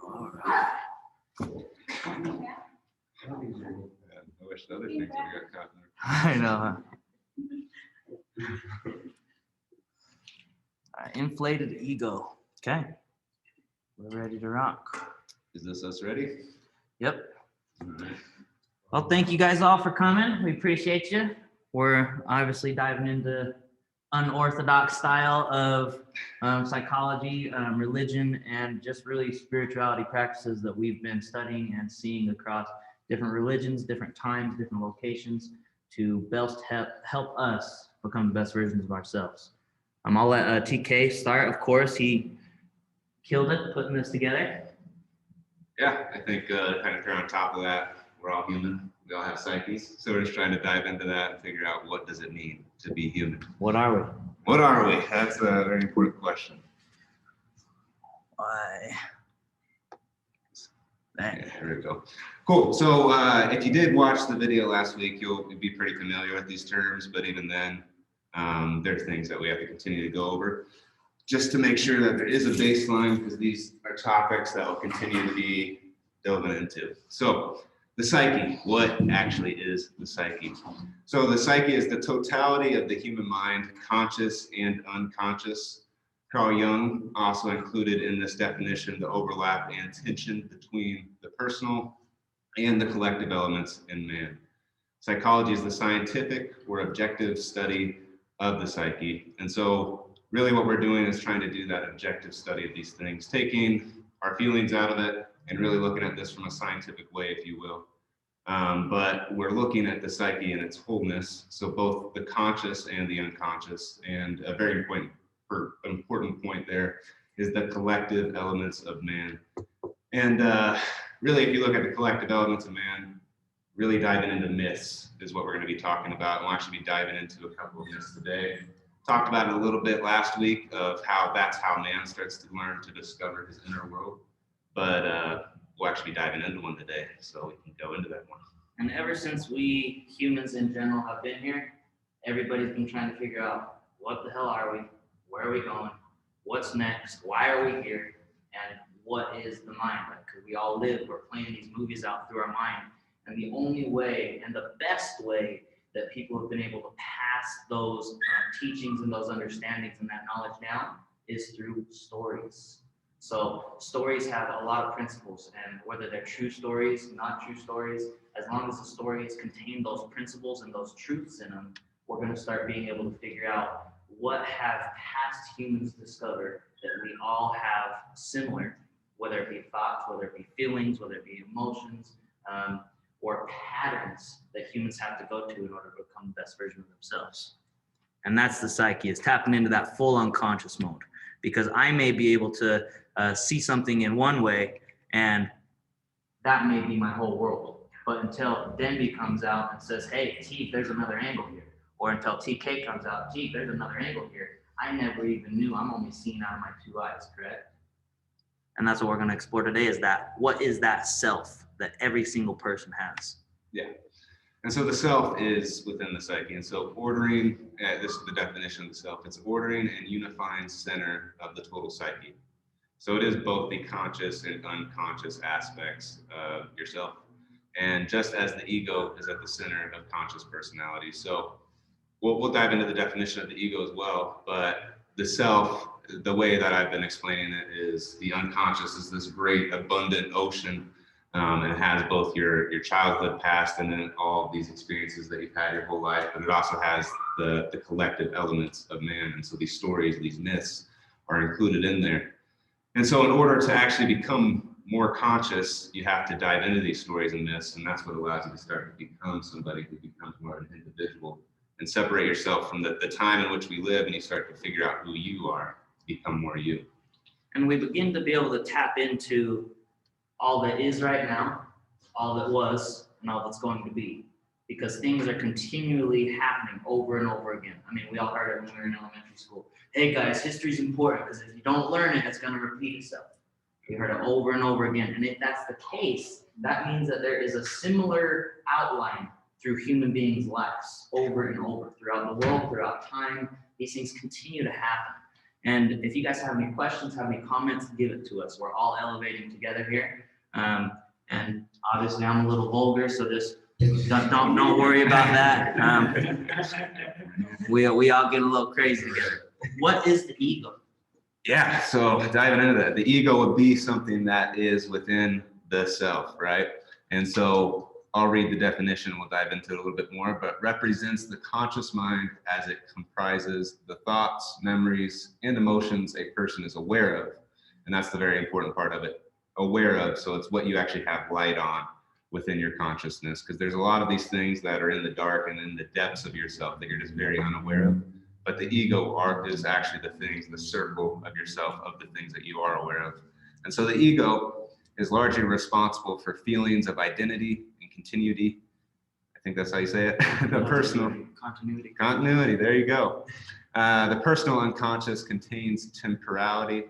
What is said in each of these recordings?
All right. I wish the other things would have got caught in there. I know. All right, inflated ego. Okay. We're ready to rock. Is this us ready? Yep. All right. Well, thank you guys all for coming. We appreciate you. We're obviously diving into unorthodox style of psychology, religion, and just really spirituality practices that we've been studying and seeing across different religions, different times, different locations to best help us become the best versions of ourselves. I'll let TK start. Of course, he killed it putting this together. Yeah, I think kind of throw on top of that, we're all human. We all have psyches. So we're just trying to dive into that and figure out what does it mean to be human. What are we? What are we? That's a very important question. Why? Yeah, there we go. Cool. So if you did watch the video last week, you'll be pretty familiar with these terms, but even then, there are things that we have to continue to go over just to make sure that there is a baseline, because these are topics that will continue to be delving into. So the psyche, what actually is the psyche? So the psyche is the totality of the human mind, conscious and unconscious. Carl Jung also included in this definition the overlap and tension between the personal and the collective elements in man. Psychology is the scientific or objective study of the psyche. And so really what we're doing is trying to do that objective study of these things, taking our feelings out of it and really looking at this from a scientific way, if you will. But we're looking at the psyche in its wholeness, so both the conscious and the unconscious. And a very important point there is the collective elements of man. And really, if you look at the collective elements of man, really diving into myths is what we're going to be talking about. We'll actually be diving into a couple of myths today. Talked about it a little bit last week of how that's how man starts to learn to discover his inner world. But we'll actually be diving into one today, so we can go into that one. And ever since we humans in general have been here, everybody's been trying to figure out what the hell are we? Where are we going? What's next? Why are we here? And what is the mind? Like, because we all live, we're playing these movies out through our mind. And the only way and the best way that people have been able to pass those teachings and those understandings and that knowledge down is through stories. So stories have a lot of principles, and whether they're true stories, not true stories, as long as the stories contain those principles and those truths in them, we're going to start being able to figure out what have past humans discovered that we all have similar, whether it be thoughts, whether it be feelings, whether it be emotions, or patterns that humans have to go to in order to become the best version of themselves. And that's the psyche, is tapping into that full unconscious mode. Because I may be able to see something in one way, and that may be my whole world. But until Denby comes out and says, hey, T, there's another angle here. Or until TK comes out, T, there's another angle here. I never even knew. I'm only seeing out of my two eyes, correct? And that's what we're going to explore today, is that what is that self that every single person has? Yeah. And so the self is within the psyche. And so ordering, this is the definition of the self, it's ordering and unifying center of the total psyche. So it is both the conscious and unconscious aspects of yourself. And just as the ego is at the center of conscious personality. So we'll dive into the definition of the ego as well, but the self, the way that I've been explaining it is the unconscious is this great abundant ocean. And it has both your childhood past and then all of these experiences that you've had your whole life, but it also has the collective elements of man. And so these stories, these myths are included in there. And so in order to actually become more conscious, you have to dive into these stories and myths, and that's what allows you to start to become somebody who becomes more of an individual and separate yourself from the time in which we live, and you start to figure out who you are, become more you. And we begin to be able to tap into all that is right now, all that was, and all that's going to be. Because things are continually happening over and over again. I mean, we all heard it when we were in elementary school. Hey guys, history's important because if you don't learn it, it's going to repeat itself. We heard it over and over again. And if that's the case, that means that there is a similar outline through human beings' lives over and over throughout the world, throughout time. These things continue to happen. And if you guys have any questions, have any comments, give it to us. We're all elevating together here. And obviously I'm a little vulgar, so just don't worry about that. We all get a little crazy together. What is the ego? Yeah, so diving into that, the ego would be something that is within the self, right? And so I'll read the definition, we'll dive into it a little bit more, but represents the conscious mind as it comprises the thoughts, memories, and emotions a person is aware of. And that's the very important part of it, aware of. So it's what you actually have light on within your consciousness, because there's a lot of these things that are in the dark and in the depths of yourself that you're just very unaware of. But the ego is actually the things, the circle of yourself of the things that you are aware of. And so the ego is largely responsible for feelings of identity and continuity. I think that's how you say it. The personal continuity. There you go. The personal unconscious contains temporality,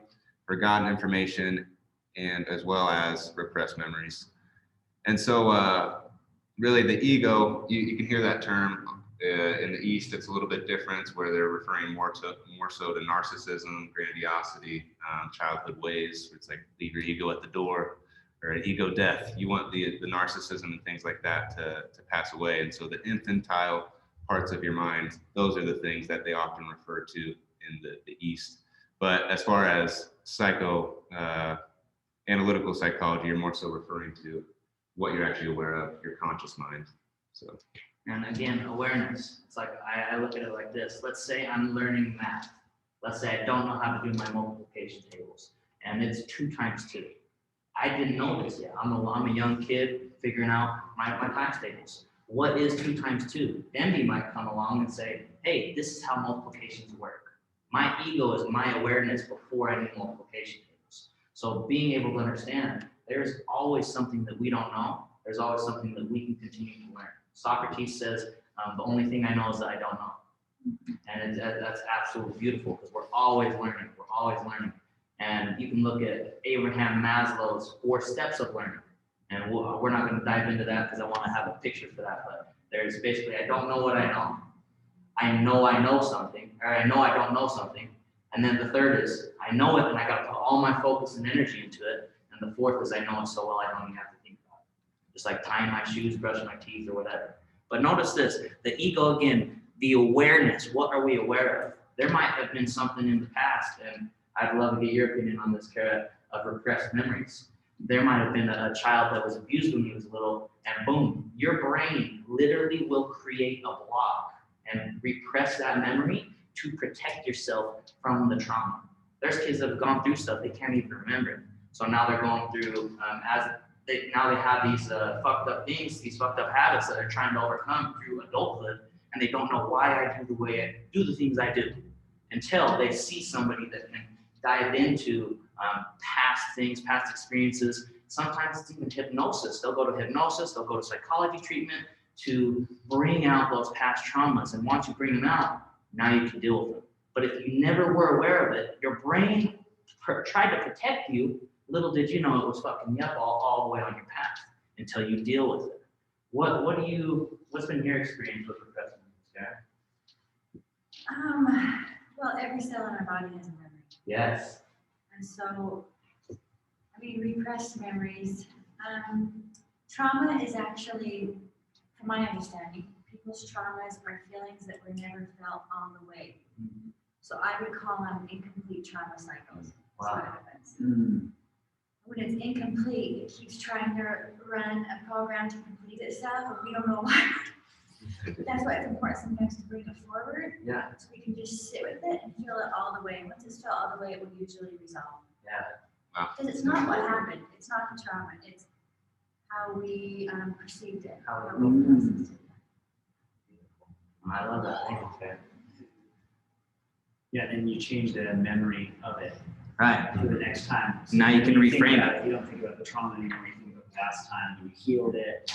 forgotten information, and as well as repressed memories. And so really the ego, you can hear that term in the East, it's a little bit different where they're referring more so to narcissism, grandiosity, childhood ways. It's like leave your ego at the door, or an ego death. You want the narcissism and things like that to pass away. And so the infantile parts of your mind, those are the things that they often refer to in the East. But as far as analytical psychology, you're more so referring to what you're actually aware of, your conscious mind. So. And again, awareness. It's like I look at it like this. Let's say I'm learning math. Let's say I don't know how to do my multiplication tables, and it's 2 times 2. I didn't know this yet. I'm a young kid figuring out my times tables. What is 2 times 2? Envy might come along and say, hey, this is how multiplications work. My ego is my awareness before I need multiplication tables. So being able to understand there's always something that we don't know. There's always something that we can continue to learn. Socrates says, the only thing I know is that I don't know. And that's absolutely beautiful because we're always learning. We're always learning. And you can look at Abraham Maslow's 4 steps of learning. And we're not going to dive into that because I want to have a picture for that. But there's basically, I don't know what I know. I know something, or I know I don't know something. And then the third is, I know it and I got to put all my focus and energy into it. And the fourth is, I know it so well I don't even have to think about it. Just like tying my shoes, brushing my teeth, or whatever. But notice this, the ego again, the awareness, what are we aware of? There might have been something in the past, and I'd love to get your opinion on this, Kara, of repressed memories. There might have been a child that was abused when he was little, and boom, your brain literally will create a block and repress that memory to protect yourself from the trauma. There's kids that have gone through stuff they can't even remember. So now they're going through, now they have these fucked up things, these fucked up habits that they're trying to overcome through adulthood, and they don't know why I do the things I do, until they see somebody that can dive into past things, past experiences. Sometimes it's even hypnosis. They'll go to hypnosis, they'll go to psychology treatment to bring out those past traumas. And once you bring them out, now you can deal with them. But if you never were aware of it, your brain tried to protect you. Little did you know it was fucking you up all the way on your path until you deal with it. What's been your experience with repressed memories, Sarah? Well, every cell in our body has a memory. Yes. And so, repressed memories. Trauma is actually, from my understanding, people's traumas are feelings that were never felt on the way. Mm-hmm. So I would call them incomplete trauma cycles. Wow. That's what happens. Mm-hmm. When it's incomplete, it keeps trying to run a program to complete itself, and we don't know why. That's why it's important sometimes to bring it forward. Yeah. So we can just sit with it and feel it all the way. Once it's felt all the way, it will usually resolve. Yeah. Wow. Because it's not what happened. It's not the trauma. It's how we perceived it. How we processed it. I love that. Thank you, Sarah. Yeah, then you change the memory of it Right. for the next time. So Now you can when think reframe about it. You don't think about the trauma anymore. You think about the past time. You healed it.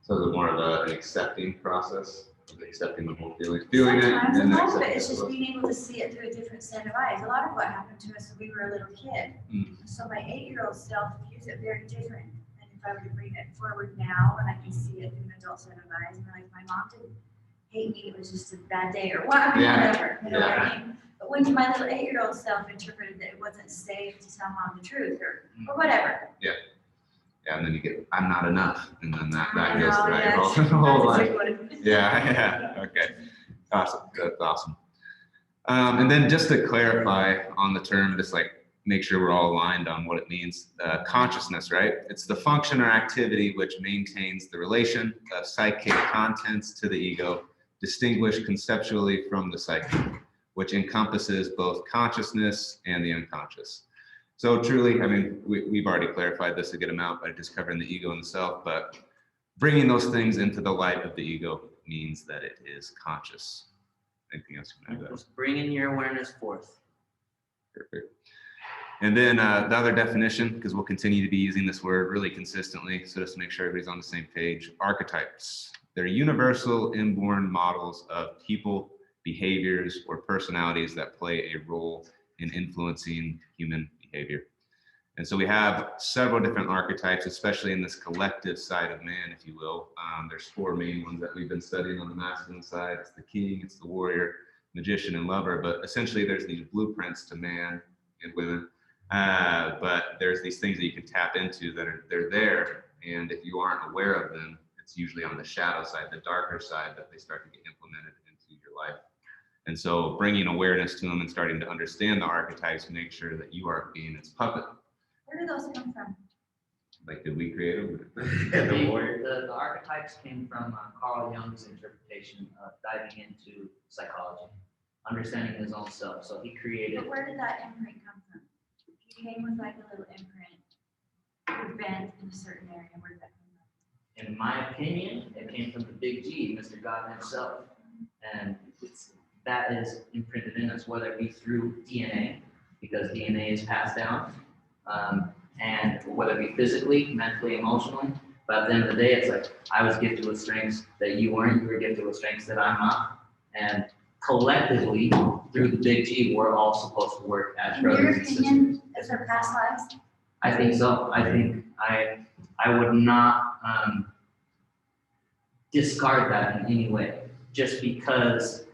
So is it more of an accepting process, of accepting the whole feeling, feeling it, Sometimes a and then lot of it accepting is just it? being able to see it through a different set of eyes. A lot of what happened to us when we were a little kid. Mm. So my 8-year-old self views it very different than if I were to bring it forward now and I can see it through an adult set of eyes. And like, my mom didn't hate me, it was just a bad day or whatever, Yeah. whatever, you know what I mean? But when my little 8-year-old self interpreted that it wasn't safe to tell mom the truth or whatever. Yeah, and then you get, I'm not enough, and then that I goes know, throughout yeah, your whole that's a life. big one. Yeah, okay. Awesome, that's awesome. And then just to clarify on the term, just like make sure we're all aligned on what it means. Consciousness, right? It's the function or activity which maintains the relation of psychic contents to the ego, distinguished conceptually from the psyche, which encompasses both consciousness and the unconscious. So truly, I mean, we've already clarified this a good amount by just covering the ego and the self, but bringing those things into the light of the ego means that it is conscious. Anything else you can add to that? Just bringing your awareness forth. Perfect. And then the other definition, because we'll continue to be using this word really consistently, so just to make sure everybody's on the same page. Archetypes. They're universal inborn models of people, behaviors, or personalities that play a role in influencing human behavior. And so we have several different archetypes, especially in this collective side of man, if you will. There's 4 main ones that we've been studying on the masculine side. It's the king, it's the warrior, magician, and lover. But essentially there's these blueprints to man and women. But there's these things that you can tap into that they're there. And if you aren't aware of them, it's usually on the shadow side, the darker side, that they start to get implemented into your life. And so bringing awareness to them and starting to understand the archetypes, make sure that you aren't being its puppet. Where do those come from? Like, did we create them? The archetypes came from Carl Jung's interpretation of diving into psychology, understanding his own self. So he created. But where did that imprint come from? He came with like a little imprint, you're bent in a certain area. Where did that come from? In my opinion, it came from the big G, Mr. God himself. And that is imprinted in us, whether it be through DNA, because DNA is passed down, and whether it be physically, mentally, emotionally. But at the end of the day, it's like, I was gifted with strengths that you weren't, you were gifted with strengths that I'm not. And collectively, through the big G, we're all supposed to work as In your brothers and sisters. opinion, is there past lives? I think so. I think I would not discard that in any way, just because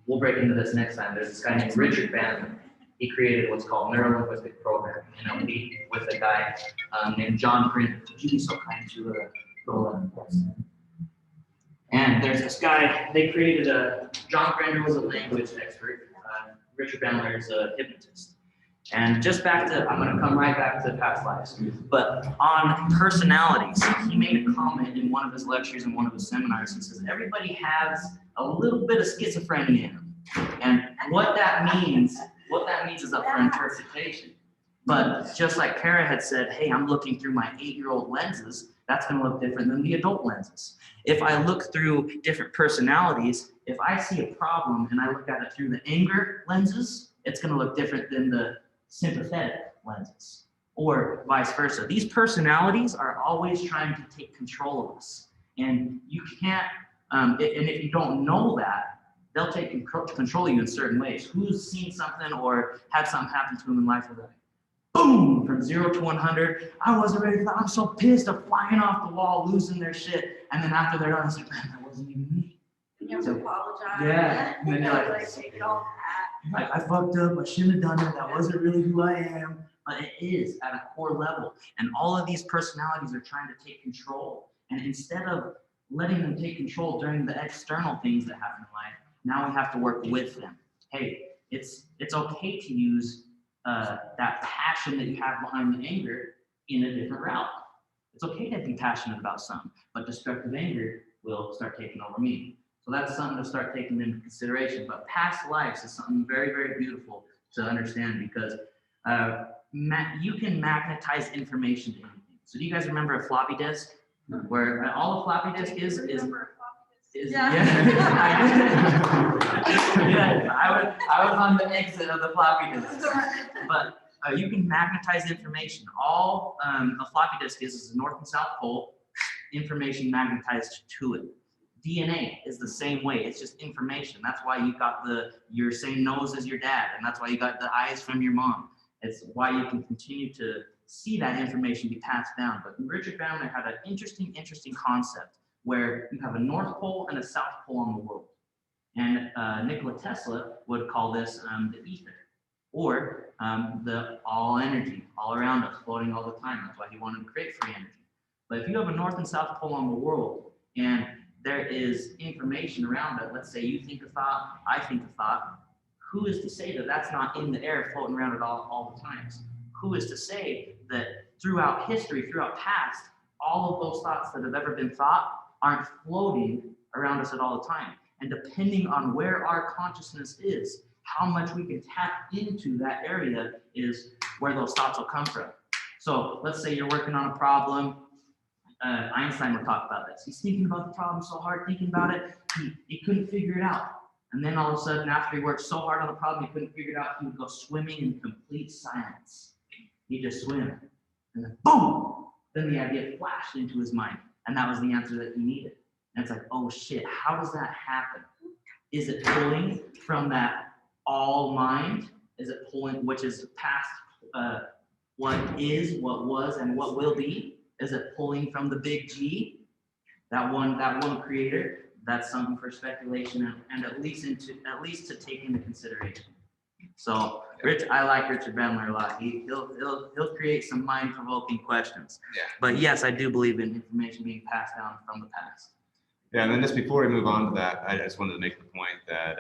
we'll break into this next time. There's this guy named Richard Bandler. He created what's called neuro-linguistic programming, NLP, with a guy named John Grinder. Would you be so kind to go and And there's this guy, they created John Grinder was a language expert. Richard Bandler is a hypnotist. And just back to, I'm going to come right back to past lives, but on personalities, he made a comment in one of his lectures in one of his seminars. He says, everybody has a little bit of schizophrenia in them. And what that means is up for interpretation. But just like Kara had said, hey, I'm looking through my 8-year-old lenses, that's going to look different than the adult lenses. If I look through different personalities, if I see a problem and I look at it through the anger lenses, it's going to look different than the sympathetic lenses, or vice versa. These personalities are always trying to take control of us. And you can't, and if you don't know that, they'll take control of you in certain ways. Who's seen something or had something happen to them in life where like, boom, from 0 to 100, I wasn't ready for that. I'm so pissed, they're flying off the wall, losing their shit. And then after they're done, it's like, man, that wasn't even me. You never apologize. Yeah. And then you're like take it all back. I fucked up, I shouldn't have done it, that wasn't really who I am. But it is at a core level. And all of these personalities are trying to take control. And instead of letting them take control during the external things that happen in life, now we have to work with them. Hey, it's okay to use that passion that you have behind the anger in a different route. It's okay to be passionate about something, but destructive anger will start taking over me. So that's something to start taking into consideration. But past lives is something very, very beautiful to understand, because you can magnetize information to anything. So do you guys remember a floppy disk? Where all a floppy disk is Yeah. Yeah, I was on the exit of the floppy disk. But you can magnetize information. All a floppy disk is a north and south pole, information magnetized to it. DNA is the same way. It's just information. That's why you got your same nose as your dad, and that's why you got the eyes from your mom. It's why you can continue to see that information be passed down. But Richard Bandler had an interesting concept where you have a North Pole and a South Pole on the world. And Nikola Tesla would call this the ether, or the all energy, all around us, floating all the time. That's why he wanted to create free energy. But if you have a North and South Pole on the world, and there is information around it, let's say you think a thought, I think a thought, who is to say that that's not in the air floating around it all the times? Who is to say that throughout history, throughout past, all of those thoughts that have ever been thought aren't floating around us at all the time? And depending on where our consciousness is, how much we can tap into that area is where those thoughts will come from. So let's say you're working on a problem. Einstein would talk about this. He's thinking about the problem so hard, thinking about it, he couldn't figure it out. And then all of a sudden, after he worked so hard on the problem, he couldn't figure it out, he would go swimming in complete silence. He'd just swim. And then boom! Then the idea flashed into his mind. And that was the answer that he needed. And it's like, oh shit, how does that happen? Is it pulling from that all mind? Is it pulling, which is past what is, what was, and what will be? Is it pulling from the big G? That one creator? That's something for speculation and at least to take into consideration. So I like Richard Bandler a lot. He'll create some mind-provoking questions. Yeah. But yes, I do believe in information being passed down from the past. Yeah, and then just before we move on to that, I just wanted to make the point that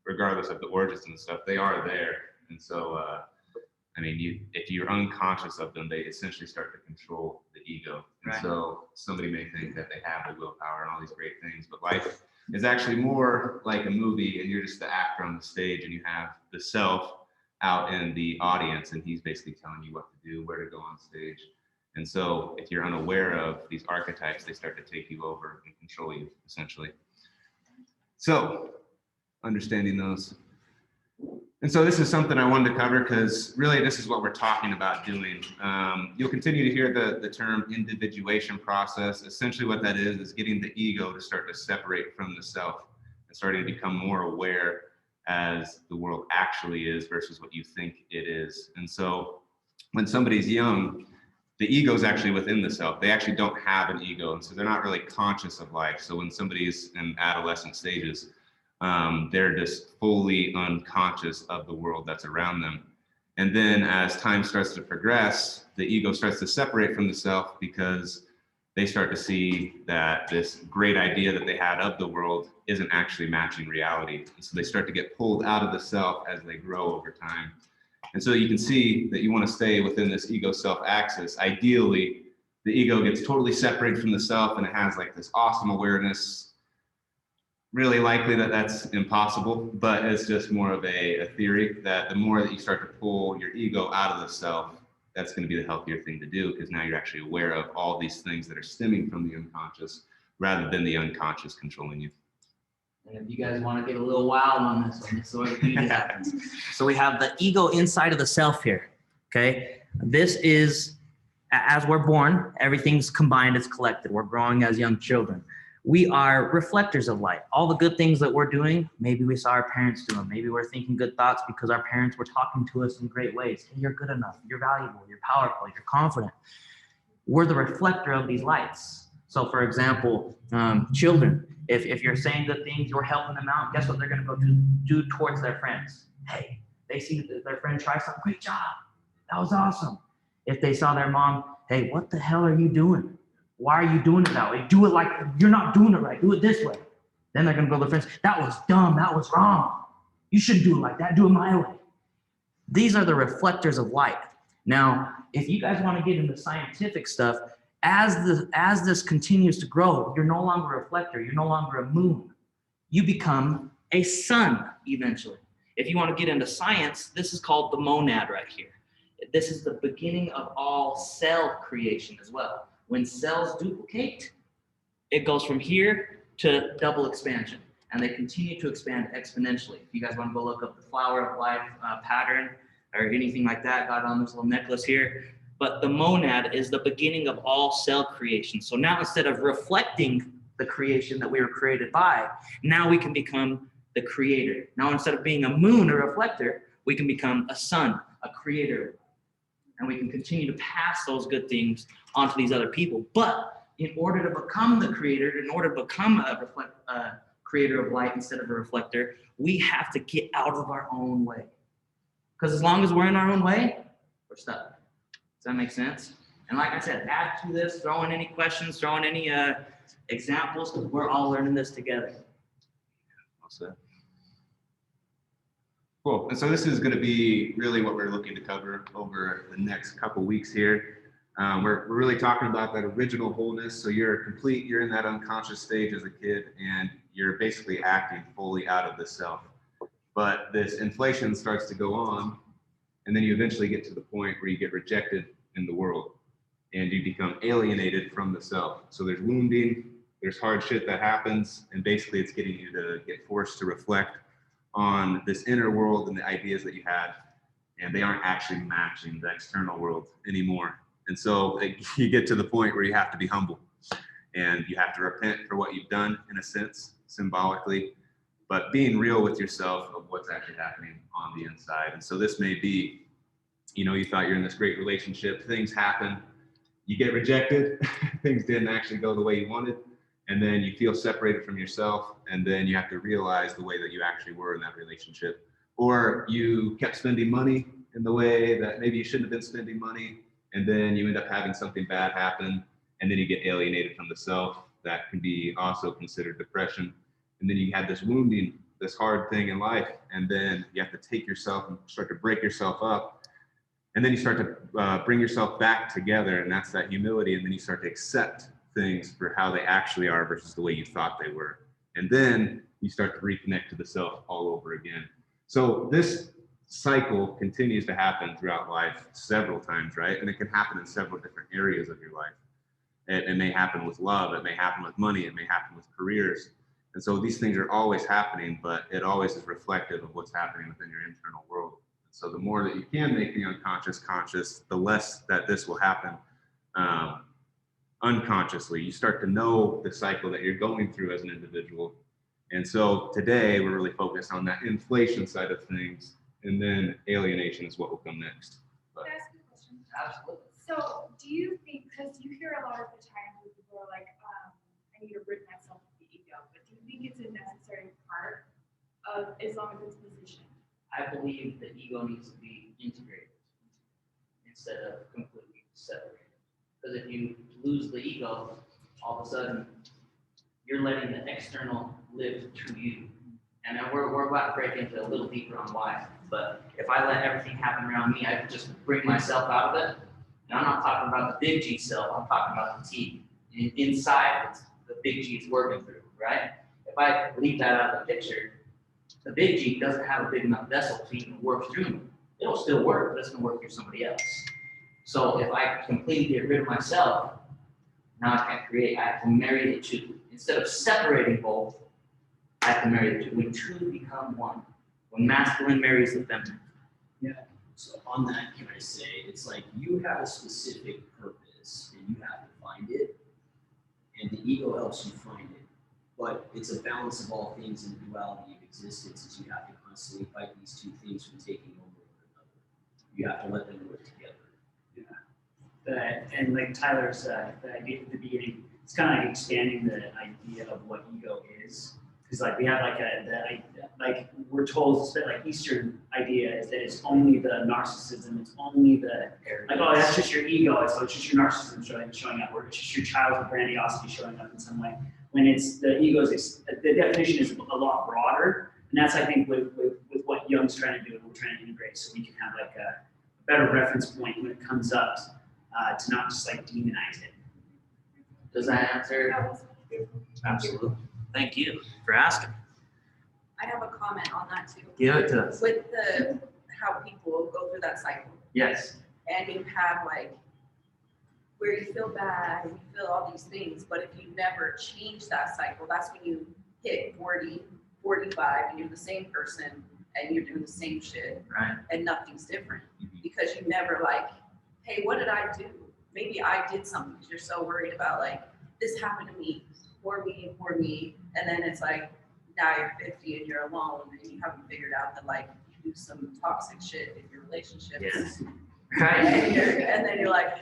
regardless of the origins and stuff, they are there. And so, I mean, if you're unconscious of them, they essentially start to control the ego. And Right. so somebody may think that they have the willpower and all these great things, but life is actually more like a movie, and you're just the actor on the stage, and you have the self out in the audience, and he's basically telling you what to do, where to go on stage. And so if you're unaware of these archetypes, they start to take you over and control you, essentially. So understanding those. And so this is something I wanted to cover because really this is what we're talking about doing. You'll continue to hear the term individuation process. Essentially what that is getting the ego to start to separate from the self and starting to become more aware as the world actually is versus what you think it is. And so when somebody's young, the ego is actually within the self. They actually don't have an ego, and so they're not really conscious of life. So when somebody's in adolescent stages, they're just fully unconscious of the world that's around them. And then as time starts to progress, the ego starts to separate from the self because they start to see that this great idea that they had of the world isn't actually matching reality. And so they start to get pulled out of the self as they grow over time. And so you can see that you want to stay within this ego self axis. Ideally, the ego gets totally separated from the self and it has like this awesome awareness. Really likely that that's impossible, but it's just more of a theory that the more that you start to pull your ego out of the self, that's going to be the healthier thing to do, because now you're actually aware of all these things that are stemming from the unconscious rather than the unconscious controlling you. And if you guys want to get a little wild on this one, this is what usually happens. So we have the ego inside of the self here, okay? This is, as we're born, everything's combined, it's collected. We're growing as young children. We are reflectors of light. All the good things that we're doing, maybe we saw our parents do them. Maybe we're thinking good thoughts because our parents were talking to us in great ways. Hey, you're good enough, you're valuable, you're powerful, you're confident. We're the reflector of these lights. So for example, children, if you're saying good things, you're helping them out, guess what they're gonna go do towards their friends? Hey, they see their friend try something, great job, that was awesome. If they saw their mom, hey, what the hell are you doing? Why are you doing it that way? Do it like, you're not doing it right, do it this way. Then they're gonna go to their friends, that was dumb, that was wrong. You shouldn't do it like that, do it my way. These are the reflectors of light. Now, if you guys wanna get into scientific stuff, as this continues to grow, you're no longer a reflector, you're no longer a moon. You become a sun eventually. If you want to get into science, this is called the monad right here. This is the beginning of all cell creation as well. When cells duplicate, it goes from here to double expansion, and they continue to expand exponentially. If you guys want to go look up the flower of life pattern or anything like that, got on this little necklace here. But the monad is the beginning of all cell creation. So now instead of reflecting the creation that we were created by, now we can become the creator. Now instead of being a moon or reflector, we can become a sun, a creator. And we can continue to pass those good things onto these other people. But in order to become the creator, in order to become a creator of light instead of a reflector, we have to get out of our own way. Because as long as we're in our own way, we're stuck. Does that make sense? And like I said, add to this, throw in any questions, throw in any examples, because we're all learning this together. Also. Cool. And so this is going to be really what we're looking to cover over the next couple weeks here. We're really talking about that original wholeness. So you're complete, you're in that unconscious stage as a kid, and you're basically acting fully out of the self. But this inflation starts to go on, and then you eventually get to the point where you get rejected in the world and you become alienated from the self. So there's wounding, there's hard shit that happens, and basically it's getting you to get forced to reflect on this inner world and the ideas that you had, and they aren't actually matching the external world anymore. And so you get to the point where you have to be humble and you have to repent for what you've done, in a sense, symbolically, but being real with yourself of what's actually happening on the inside. And so this may be, you know, you thought you're in this great relationship, things happen, you get rejected, things didn't actually go the way you wanted, and then you feel separated from yourself, and then you have to realize the way that you actually were in that relationship. Or you kept spending money in the way that maybe you shouldn't have been spending money, and then you end up having something bad happen, and then you get alienated from the self. That can be also considered depression. And then you have this wounding, this hard thing in life, and then you have to take yourself and start to break yourself up. And then you start to bring yourself back together, and that's that humility. And then you start to accept things for how they actually are versus the way you thought they were. And then you start to reconnect to the self all over again. So this cycle continues to happen throughout life several times, right? And it can happen in several different areas of your life. It may happen with love, it may happen with money, it may happen with careers. And so these things are always happening, but it always is reflective of what's happening within your internal world. So the more that you can make the unconscious conscious, the less that this will happen unconsciously. You start to know the cycle that you're going through as an individual. And so today we're really focused on that inflation side of things, and then alienation is what will come next. But, Can I ask you a question? Absolutely. So do you think, because you hear a lot of the times when people are like, I need to rid myself of the ego, but do you think it's a necessary part of, as long as it's positioned? I believe the ego needs to be integrated instead of completely separated. Because if you lose the ego, all of a sudden you're letting the external live to you. And then we're about to break into a little deeper on why. But if I let everything happen around me, I just bring myself out of it. And I'm not talking about the big G self, I'm talking about the T. Inside, it's the big G is working through, right? If I leave that out of the picture, the big G doesn't have a big enough vessel to even work through me. It'll still work, but it's gonna work through somebody else. So if I completely get rid of myself, now I can't create, I have to marry the two. Instead of separating both, I have to marry the two. We two become one. When masculine marries the feminine. Yeah. So on that, can I say, it's like you have a specific purpose and you have to find it, and the ego helps you find it. But it's a balance of all things in the duality of existence, is you have to constantly fight these two things from taking over one another. You have to let them work together. And like Tyler said, the idea at the beginning, it's kind of like expanding the idea of what ego is. Because like we have like we're told that like Eastern idea is that it's only the narcissism, it's only the like, oh, that's just your ego, so it's just your narcissism showing up, or it's just your childhood grandiosity showing up in some way. When it's the ego's, the definition is a lot broader, and that's I think with what Jung's trying to do, and we're trying to integrate, so we can have like a better reference point when it comes up to not just like demonize it. Does that answer? That was beautiful. Absolutely. Thank you for asking. I have a comment on that too. Give it to us. With the, how people go through that cycle, Yes. and you have like, where you feel bad, and you feel all these things, but if you never change that cycle, that's when you hit 40, 45, and you're the same person, and you're doing the same shit, Right. and nothing's different, because you never like, hey, what did I do? Maybe I did something, because you're so worried about like, this happened to me, poor me, and then it's like, now you're 50 and you're alone, and you haven't figured out that like, you do some toxic shit in your relationships. Yes. Right. And then you're like,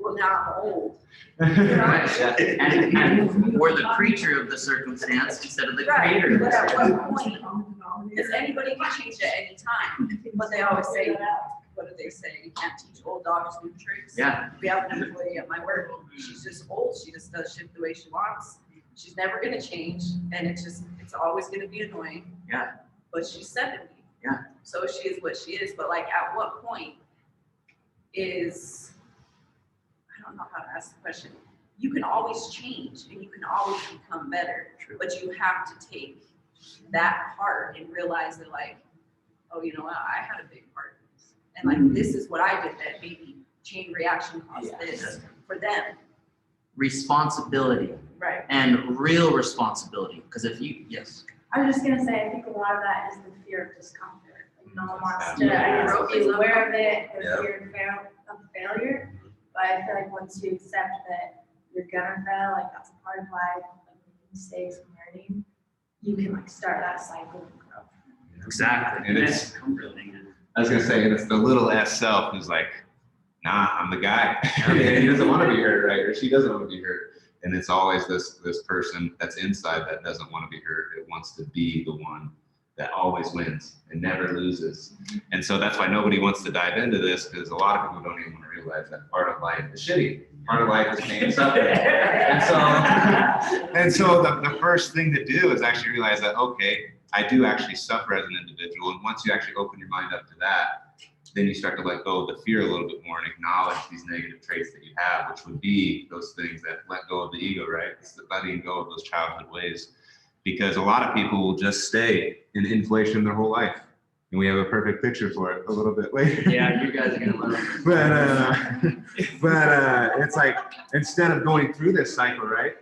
well, now I'm old. And we're the creature of the circumstance instead of the Right, creator of the but at circumstance. what point, because anybody can change at any time, but they always say, what do they say, you can't teach old dogs new tricks. Yeah, We have an employee at my work, she's just old, she just does shit the way she wants. She's never gonna change, and it's always gonna be annoying. Yeah. But she's 70. Yeah. So she is what she is, but like at what point is, I don't know how to ask the question. You can always change and you can always become better, True. but you have to take that part and realize that like, oh, you know what, I had a big part in this. And like, this is what I did that maybe chain reaction caused this for them. responsibility Right. and real responsibility. Because if you, yes, I was just gonna say, I think a lot of that is the fear of discomfort. Like no one wants to, Yeah. I guess, be aware of it, the Yeah. fear of failure. But I feel like once you accept that you're gonna fail, like that's a part of life, like making mistakes and learning, you can like start that cycle of growth. exactly. And it's, I was gonna say, and it's the little S self who's like, nah, I'm the guy. And he doesn't want to be hurt, right? Or she doesn't want to be hurt. And it's always this person that's inside that doesn't want to be hurt. It wants to be the one that always wins and never loses. And so that's why nobody wants to dive into this, because a lot of people don't even want to realize that part of life is shitty. Part of life is pain and suffering. And so the first thing to do is actually realize that, okay, I do actually suffer as an individual. And once you actually open your mind up to that, then you start to let go of the fear a little bit more and acknowledge these negative traits that you have, which would be those things that let go of the ego, right? It's the letting go of those childhood ways. Because a lot of people will just stay in inflation their whole life. And we have a perfect picture for it a little bit later. Yeah, you guys are gonna love it. but it's like, instead of going through this cycle, right?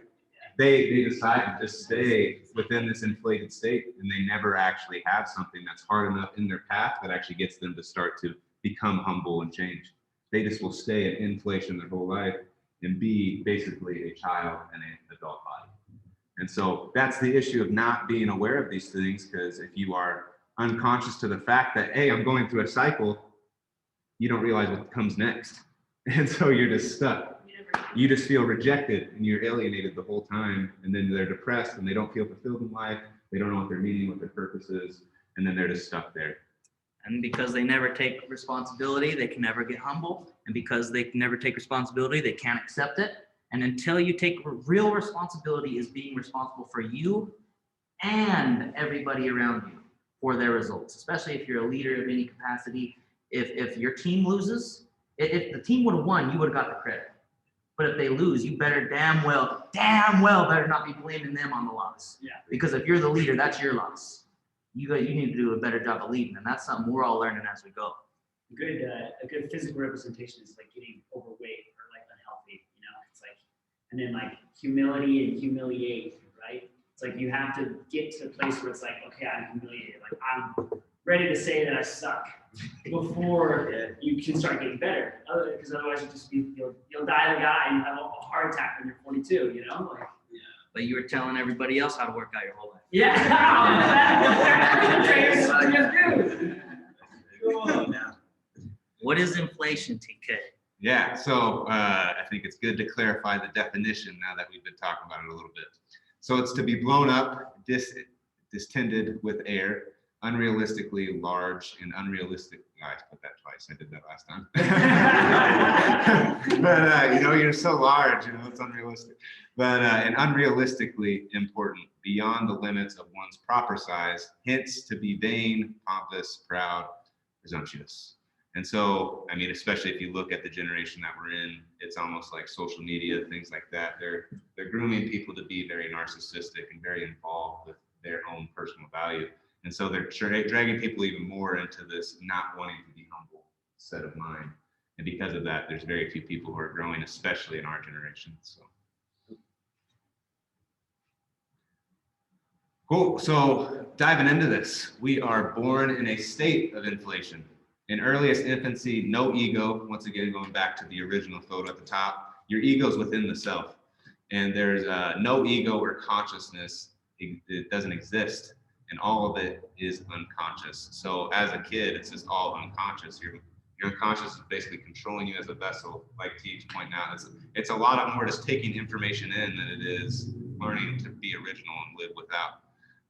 They decide to just stay within this inflated state, and they never actually have something that's hard enough in their path that actually gets them to start to become humble and change. They just will stay in inflation their whole life and be basically a child in an adult body. And so that's the issue of not being aware of these things, because if you are unconscious to the fact that, hey, I'm going through a cycle, you don't realize what comes next. And so you're just stuck. You just feel rejected and you're alienated the whole time. And then they're depressed and they don't feel fulfilled in life. They don't know what their meaning, what their purpose is. And then they're just stuck there. And because they never take responsibility, they can never get humble. And because they can never take responsibility, they can't accept it. And until you take real responsibility, is being responsible for you and everybody around you for their results, especially if you're a leader of any capacity. If your team loses, if the team would have won, you would have got the credit. But if they lose, you better damn well better not be blaming them on the loss. Yeah. Because if you're the leader, that's your loss. You need to do a better job of leading, and that's something we're all learning as we go. A good physical representation is like getting overweight or like unhealthy, you know, it's like, and then like humility and humiliate, right? It's like you have to get to a place where it's like, okay, I'm humiliated, like I'm ready to say that I suck before you can start getting better. Because otherwise you'll die the guy and you have a heart attack when you're 42, you know? Like, Yeah. But you were telling everybody else how to work out your whole life. yeah. What is inflation, TK? Yeah, so I think it's good to clarify the definition now that we've been talking about it a little bit. So it's to be blown up, distended with air, unrealistically large and unrealistic. I put that twice. I did that last time. But you know, you're so large, you know, it's unrealistic. But and unrealistically important, beyond the limits of one's proper size, hence to be vain, pompous, proud, presumptuous. And so, I mean, especially if you look at the generation that we're in, it's almost like social media, things like that. They're grooming people to be very narcissistic and very involved with their own personal value. And so they're dragging people even more into this not wanting to be humble set of mind. And because of that, there's very few people who are growing, especially in our generation. So cool. So diving into this, we are born in a state of inflation. In earliest infancy, no ego. Once again, going back to the original photo at the top, your ego is within the self. And there's no ego or consciousness. It doesn't exist. And all of it is unconscious. So as a kid, it's just all unconscious. Your unconscious is basically controlling you as a vessel, like Teach pointing out. It's a lot more just taking information in than it is learning to be original and live without.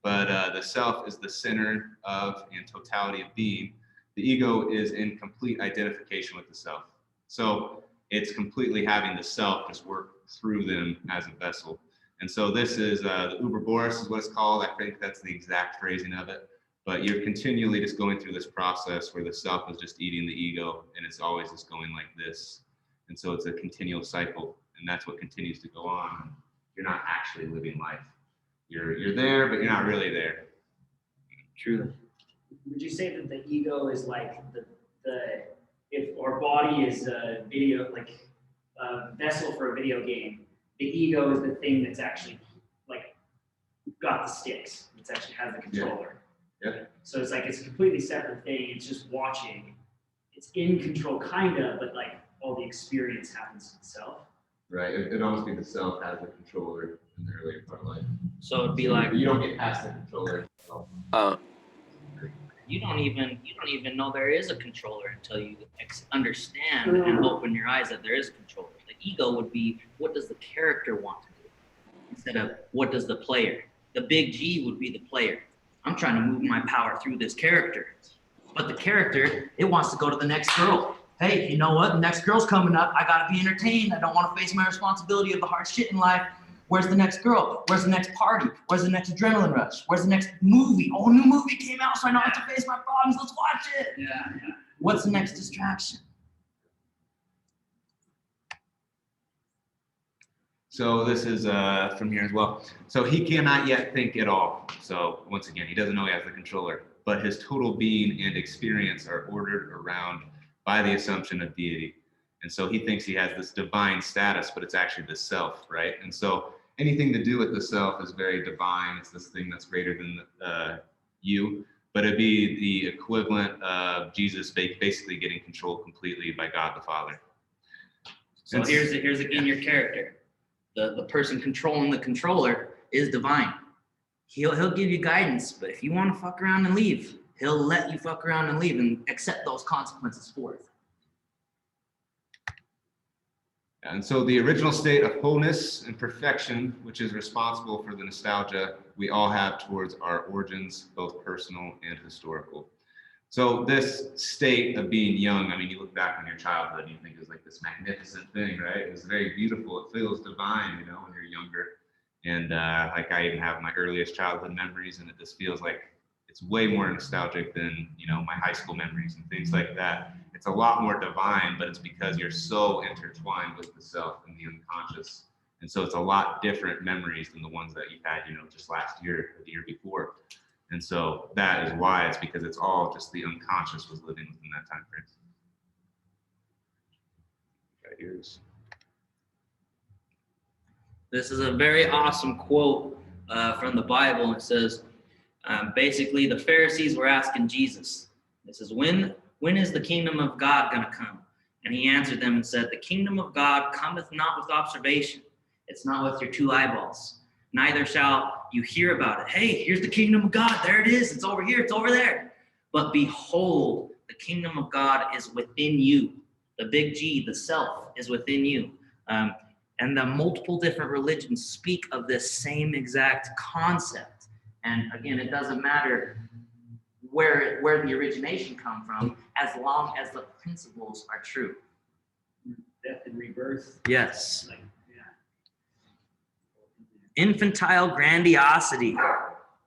But the self is the center of and totality of being. The ego is in complete identification with the self. So it's completely having the self just work through them as a vessel. And so this is the Uber Boris is what it's called. I think that's the exact phrasing of it. But you're continually just going through this process where the self is just eating the ego, and it's always just going like this. And so it's a continual cycle, and that's what continues to go on. You're not actually living life. You're there, but you're not really there. Truly. Would you say that the ego is like the if our body is a video, like a vessel for a video game, the ego is the thing that's actually like got the sticks. It's actually has the controller. Yeah. So it's like it's a completely separate thing. It's just watching. It's in control, kind of, but like all the experience happens itself. Right. It'd almost be the self has the controller in the earlier part of life. So it'd be like You don't get past the controller. you don't even know there is a controller until you understand and open your eyes that there is a controller. The ego would be, what does the character want to do, instead of what does the player. The big G would be the player. I'm trying to move my power through this character, but the character, it wants to go to the next girl. Hey, you know what? The next girl's coming up. I gotta be entertained. I don't want to face my responsibility of the hard shit in life. Where's the next girl? Where's the next party? Where's the next adrenaline rush? Where's the next movie? Oh, a new movie came out, so I don't have to face my problems. Let's watch it. Yeah. What's the next distraction? So this is from here as well. So he cannot yet think at all. So once again, he doesn't know he has the controller, but his total being and experience are ordered around by the assumption of deity. And so he thinks he has this divine status, but it's actually the self, right? And so anything to do with the self is very divine. It's this thing that's greater than you, but it'd be the equivalent of Jesus basically getting controlled completely by God the Father. So here's again your character. The person controlling the controller is divine. He'll give you guidance, but if you want to fuck around and leave, he'll let you fuck around and leave and accept those consequences for it. And so the original state of wholeness and perfection, which is responsible for the nostalgia we all have towards our origins, both personal and historical. So this state of being young, I mean, you look back on your childhood and you think it's like this magnificent thing, right? It was very beautiful. It feels divine, you know, when you're younger. And like I even have my earliest childhood memories, and it just feels like it's way more nostalgic than, you know, my high school memories and things like that. It's a lot more divine, but it's because you're so intertwined with the self and the unconscious. And so it's a lot different memories than the ones that you had, you know, just last year or the year before. And so that is why it's because it's all just the unconscious was living within that time frame. Right, here's. This is a very awesome quote from the Bible. It says, basically, the Pharisees were asking Jesus, this is, when is the kingdom of God going to come? And he answered them and said, the kingdom of God cometh not with observation. It's not with your two eyeballs. Neither shall you hear about it. Hey, here's the kingdom of God. There it is. It's over here. It's over there. But behold, the kingdom of God is within you. The big G, the self, is within you. And the multiple different religions speak of this same exact concept. And again, it doesn't matter where the origination come from, as long as the principles are true. Death and rebirth. Yes. Like, yeah. Infantile grandiosity.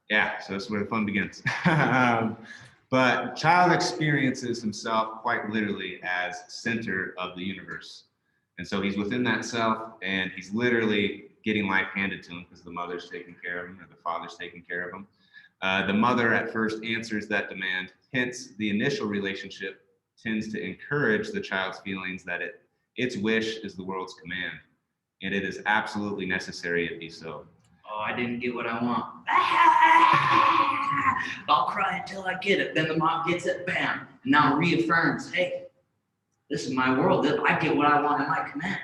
Yeah, so that's where the fun begins. But child experiences himself quite literally as center of the universe. And so he's within that self, and he's literally getting life handed to him because the mother's taking care of him or the father's taking care of him. The mother at first answers that demand, hence the initial relationship tends to encourage the child's feelings that its wish is the world's command, and it is absolutely necessary it be so. Oh, I didn't get what I want. I'll cry until I get it. Then the mom gets it, bam. Now reaffirms, hey, this is my world. I get what I want in my command.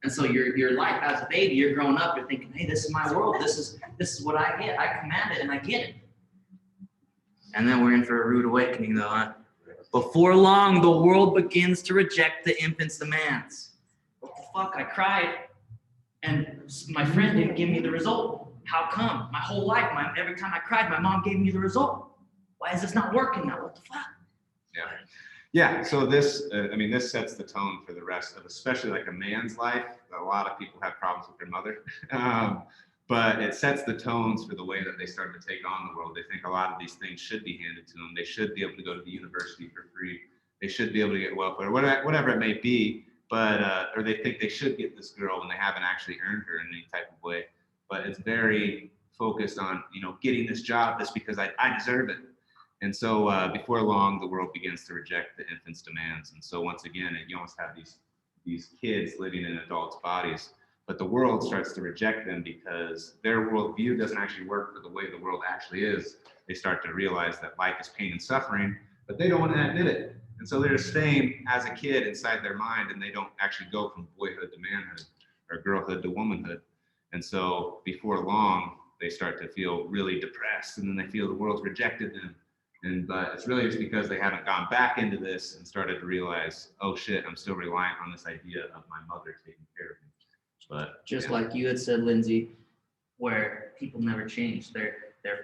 And so your life as a baby, you're growing up, you're thinking, hey, this is my world. This is what I get. I command it and I get it. And then we're in for a rude awakening though, huh? Before long, the world begins to reject the infant's demands. What the fuck? I cried, and my friend didn't give me the result. How come? My whole life, every time I cried, my mom gave me the result. Why is this not working now? What the fuck? Yeah, so this, this sets the tone for the rest of, especially like a man's life. A lot of people have problems with their mother, but it sets the tones for the way that they start to take on the world. They think a lot of these things should be handed to them. They should be able to go to the university for free. They should be able to get welfare, whatever it may be, but, or they think they should get this girl when they haven't actually earned her in any type of way. But it's very focused on, getting this job just because I deserve it. And so before long, the world begins to reject the infant's demands. And so once again, you almost have these kids living in adults' bodies, but the world starts to reject them because their worldview doesn't actually work for the way the world actually is. They start to realize that life is pain and suffering, but they don't want to admit it. And so they're staying as a kid inside their mind, and they don't actually go from boyhood to manhood or girlhood to womanhood. And so before long, they start to feel really depressed, and then they feel the world's rejected them. But it's really just because they haven't gone back into this and started to realize, oh shit, I'm still reliant on this idea of my mother taking care of me. But just like you had said, Lindsay, where people never change. They're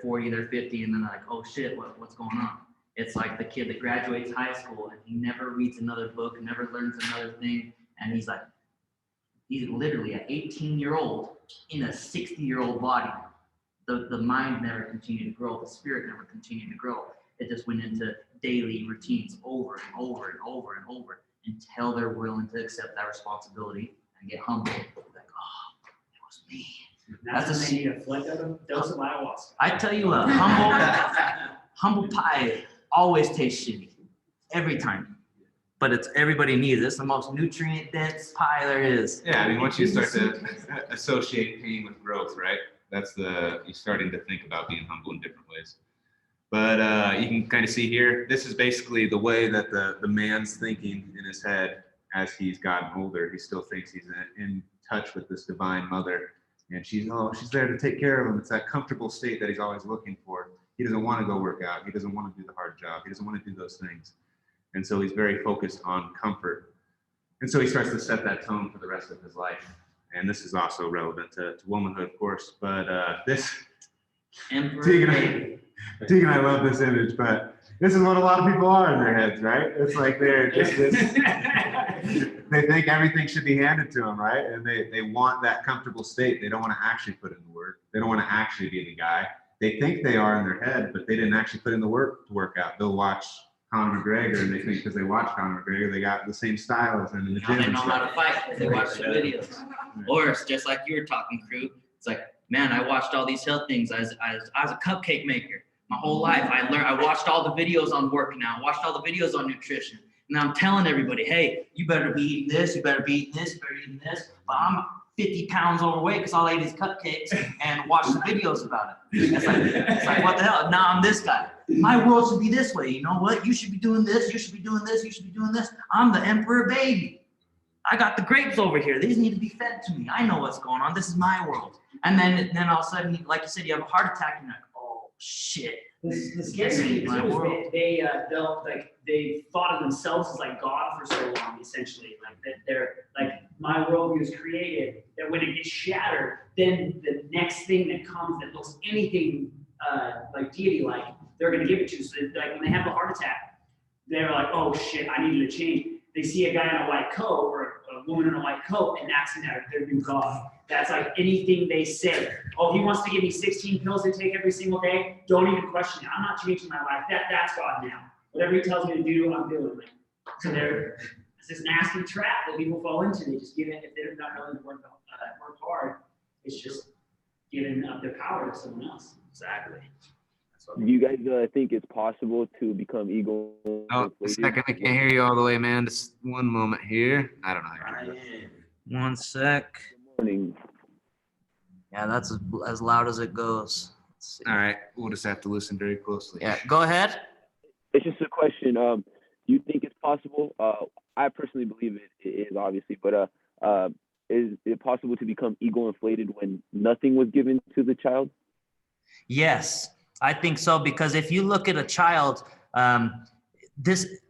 40, they're 50, and then they're like, oh shit, what's going on? It's like the kid that graduates high school and he never reads another book, never learns another thing, and he's literally an 18-year-old in a 60-year-old body. The mind never continued to grow, the spirit never continued to grow. It just went into daily routines over and over and over and over until they're willing to accept that responsibility and get humble. Like, oh, it was me. That's when they need a dose of ayahuasca. I tell you what, humble pie always tastes shitty. Every time. But everybody needs it. It's the most nutrient dense pie there is. Yeah, once you start to associate pain with growth, right? You're starting to think about being humble in different ways. But you can kind of see here, this is basically the way that the man's thinking in his head as he's gotten older. He still thinks he's in touch with this divine mother, and she's there to take care of him. It's that comfortable state that he's always looking for. He doesn't want to go work out. He doesn't want to do the hard job. He doesn't want to do those things. And so he's very focused on comfort. And so he starts to set that tone for the rest of his life. And this is also relevant to womanhood, of course. But Tegan, I love this image, but this is what a lot of people are in their heads, right? It's like they're just they think everything should be handed to them, right? And they want that comfortable state. They don't want to actually put in the work. They don't want to actually be the guy. They think they are in their head, but they didn't actually put in the work to work out. They'll watch Conor McGregor, and they think because they watch Conor McGregor, they got the same style as him in the gym. They know how to fight because they watch the videos. Or it's just like you were talking, crew. It's like, man, I watched all these health things. I was a cupcake maker my whole life. I watched all the videos on working out, watched all the videos on nutrition. And I'm telling everybody, hey, you better be eating this, you better be eating this, you better be eating this. But I'm 50 pounds overweight because all I ate is cupcakes and watched the videos about it. It's like, what the hell? Now I'm this guy. My world should be this way. You know what? You should be doing this. You should be doing this. You should be doing this. I'm the emperor baby. I got the grapes over here. These need to be fed to me. I know what's going on. This is my world. And then all of a sudden, like you said, you have a heart attack and you're like, oh shit. The scary thing too is they thought of themselves as like God for so long, essentially. Like that they're like, my worldview is created, that when it gets shattered, then the next thing that comes that looks anything like deity-like, they're gonna give it to you. So like when they have a heart attack, they're like, oh shit, I needed to change. They see a guy in a white coat or a woman in a white coat, and that's their new God. That's like anything they say. Oh, he wants to give me 16 pills to take every single day. Don't even question it. I'm not changing my life. That's God now. Whatever he tells me to do, I'm doing it. So it's this nasty trap that people fall into. They just give it, if they're not willing to work hard, it's just giving up their power to someone else. Exactly. Do you guys think it's possible to become ego? Oh, a second, I can't hear you all the way, man. Just one moment here. I don't know how to do that. 1 sec. Morning. Yeah, that's as loud as it goes. Let's see. All right, we'll just have to listen very closely. Yeah, go ahead. It's just a question. Do you think it's possible? I personally believe it is, obviously, but is it possible to become ego inflated when nothing was given to the child? Yes, I think so, because if you look at a child,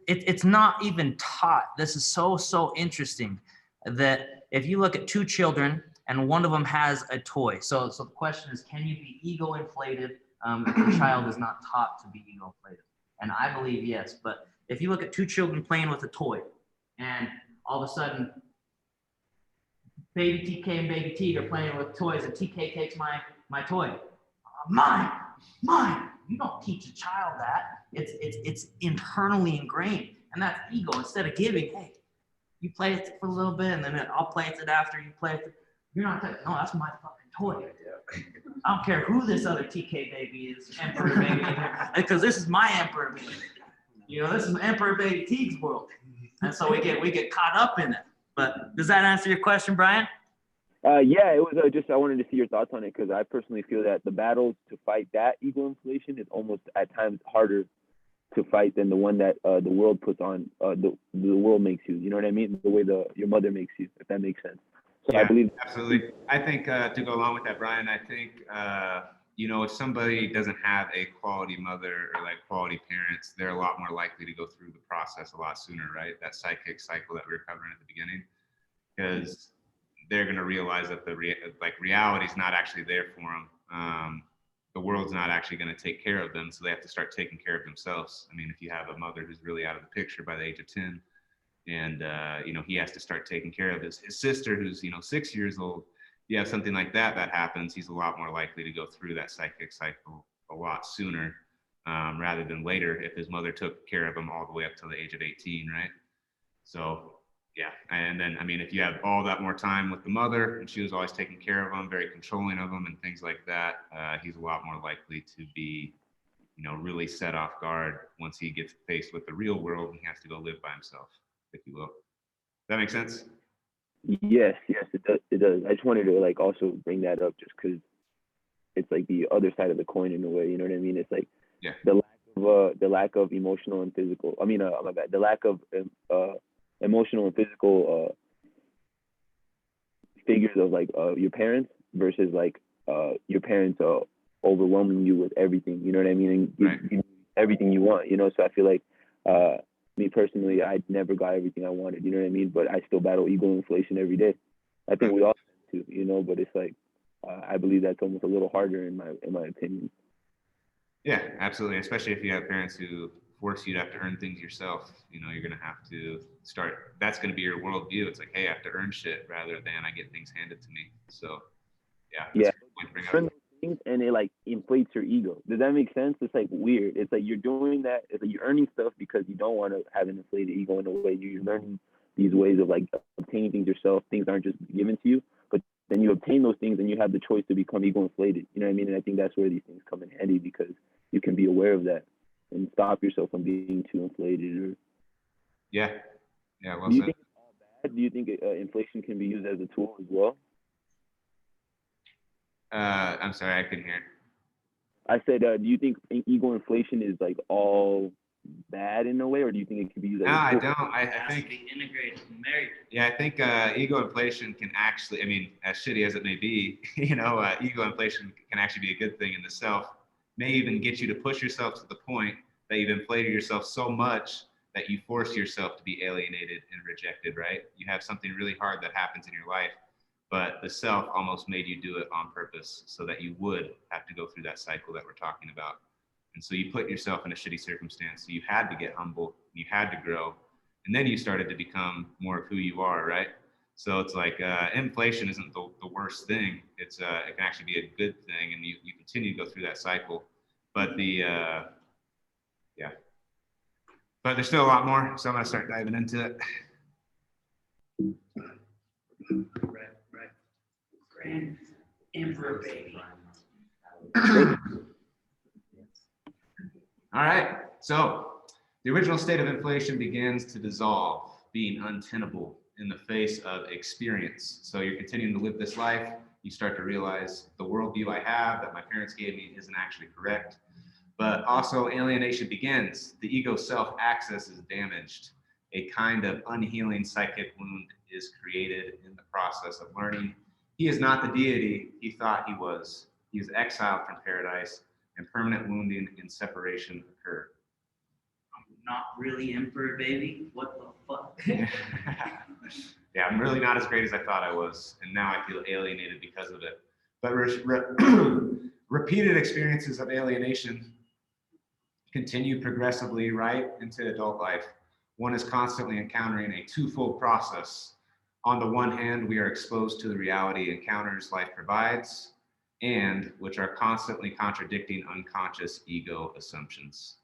it's not even taught. This is so interesting that if you look at two children and one of them has a toy. So the question is, can you be ego inflated if your child is not taught to be ego inflated? And I believe yes. But if you look at two children playing with a toy, and all of a sudden, baby TK and baby T are playing with toys, and TK takes my toy. Mine. You don't teach a child that. It's internally ingrained, and that's ego. Instead of giving, hey, you play it for a little bit, and then I'll play it after you play it. You're not no, that's my fucking toy. I don't care who this other TK baby is, Emperor baby, because this is my Emperor baby. You know, this is Emperor baby Teague's world, and so we get caught up in it. But does that answer your question, Brian? Yeah, it was just I wanted to see your thoughts on it because I personally feel that the battles to fight that ego inflation is almost at times harder to fight than the one that the world puts on. The world makes you. You know what I mean? The way your mother makes you, if that makes sense. So yeah, I believe absolutely. I think to go along with that, Brian, I think you know, if somebody doesn't have a quality mother or like quality parents, they're a lot more likely to go through the process a lot sooner, right? That psychic cycle that we were covering at the beginning, because they're going to realize that reality is not actually there for them. The world's not actually going to take care of them, so they have to start taking care of themselves. I mean, if you have a mother who's really out of the picture by the age of 10, and you know, he has to start taking care of his sister who's, you know, 6 years old. You have something like that happens, he's a lot more likely to go through that psychic cycle a lot sooner, rather than later if his mother took care of him all the way up to the age of 18, right? So yeah, and then, I mean, if you have all that more time with the mother and she was always taking care of him, very controlling of him and things like that, he's a lot more likely to be, you know, really set off guard once he gets faced with the real world and he has to go live by himself, if you will. Does that make sense? yes, it does. I just wanted to like also bring that up just because it's like the other side of the coin in a way. You know what I mean? It's like the lack of emotional and physical. I mean, my bad. The lack of emotional and physical figures of like your parents versus like your parents overwhelming you with everything, you know what I mean, and give you everything you want, you know. So I feel like me personally, I never got everything I wanted, you know what I mean, but I still battle ego inflation every day. I think we all do, you know, but it's like I believe that's almost a little harder in my opinion. Yeah, absolutely, especially if you have parents who force you to have to earn things yourself. You know, you're going to have to start, that's going to be your worldview. It's like, hey, I have to earn shit rather than I get things handed to me. So yeah, that's a good point to bring up. Things and it like inflates your ego. Does that make sense? It's like weird. It's like you're doing that. It's like you're earning stuff because you don't want to have an inflated ego in a way. You're learning these ways of like obtaining things yourself. Things aren't just given to you, but then you obtain those things and you have the choice to become ego inflated. You know what I mean? And I think that's where these things come in handy because you can be aware of that and stop yourself from being too inflated. Or yeah, well do you said. think it's all bad? Do you think inflation can be used as a tool as well? I'm sorry, I couldn't hear. I said, do you think ego inflation is like all bad in a way, or do you think it can be used as No, a I tool? don't. I It has think to be integrated and married. Yeah, I think ego inflation can actually, I mean, as shitty as it may be, you know, ego inflation can actually be a good thing in the self. May even get you to push yourself to the point that you've inflated yourself so much that you force yourself to be alienated and rejected, right? You have something really hard that happens in your life, but the self almost made you do it on purpose so that you would have to go through that cycle that we're talking about. And so you put yourself in a shitty circumstance. So you had to get humble, you had to grow, and then you started to become more of who you are, right? So it's like inflation isn't the worst thing. It's it can actually be a good thing, and you continue to go through that cycle. But but there's still a lot more, so I'm gonna start diving into it. Right. Grand Emperor baby. All right, so the original state of inflation begins to dissolve, being untenable in the face of experience. So you're continuing to live this life. You start to realize the worldview I have that my parents gave me isn't actually correct. But also alienation begins. The ego self-access is damaged. A kind of unhealing psychic wound is created in the process of learning. He is not the deity he thought he was. He is exiled from paradise, and permanent wounding and separation occur. not really Emperor Baby? What the fuck? Yeah, I'm really not as great as I thought I was, and now I feel alienated because of it. But repeated experiences of alienation continue progressively right into adult life. One is constantly encountering a twofold process. On the one hand, we are exposed to the reality encounters life provides, and which are constantly contradicting unconscious ego assumptions.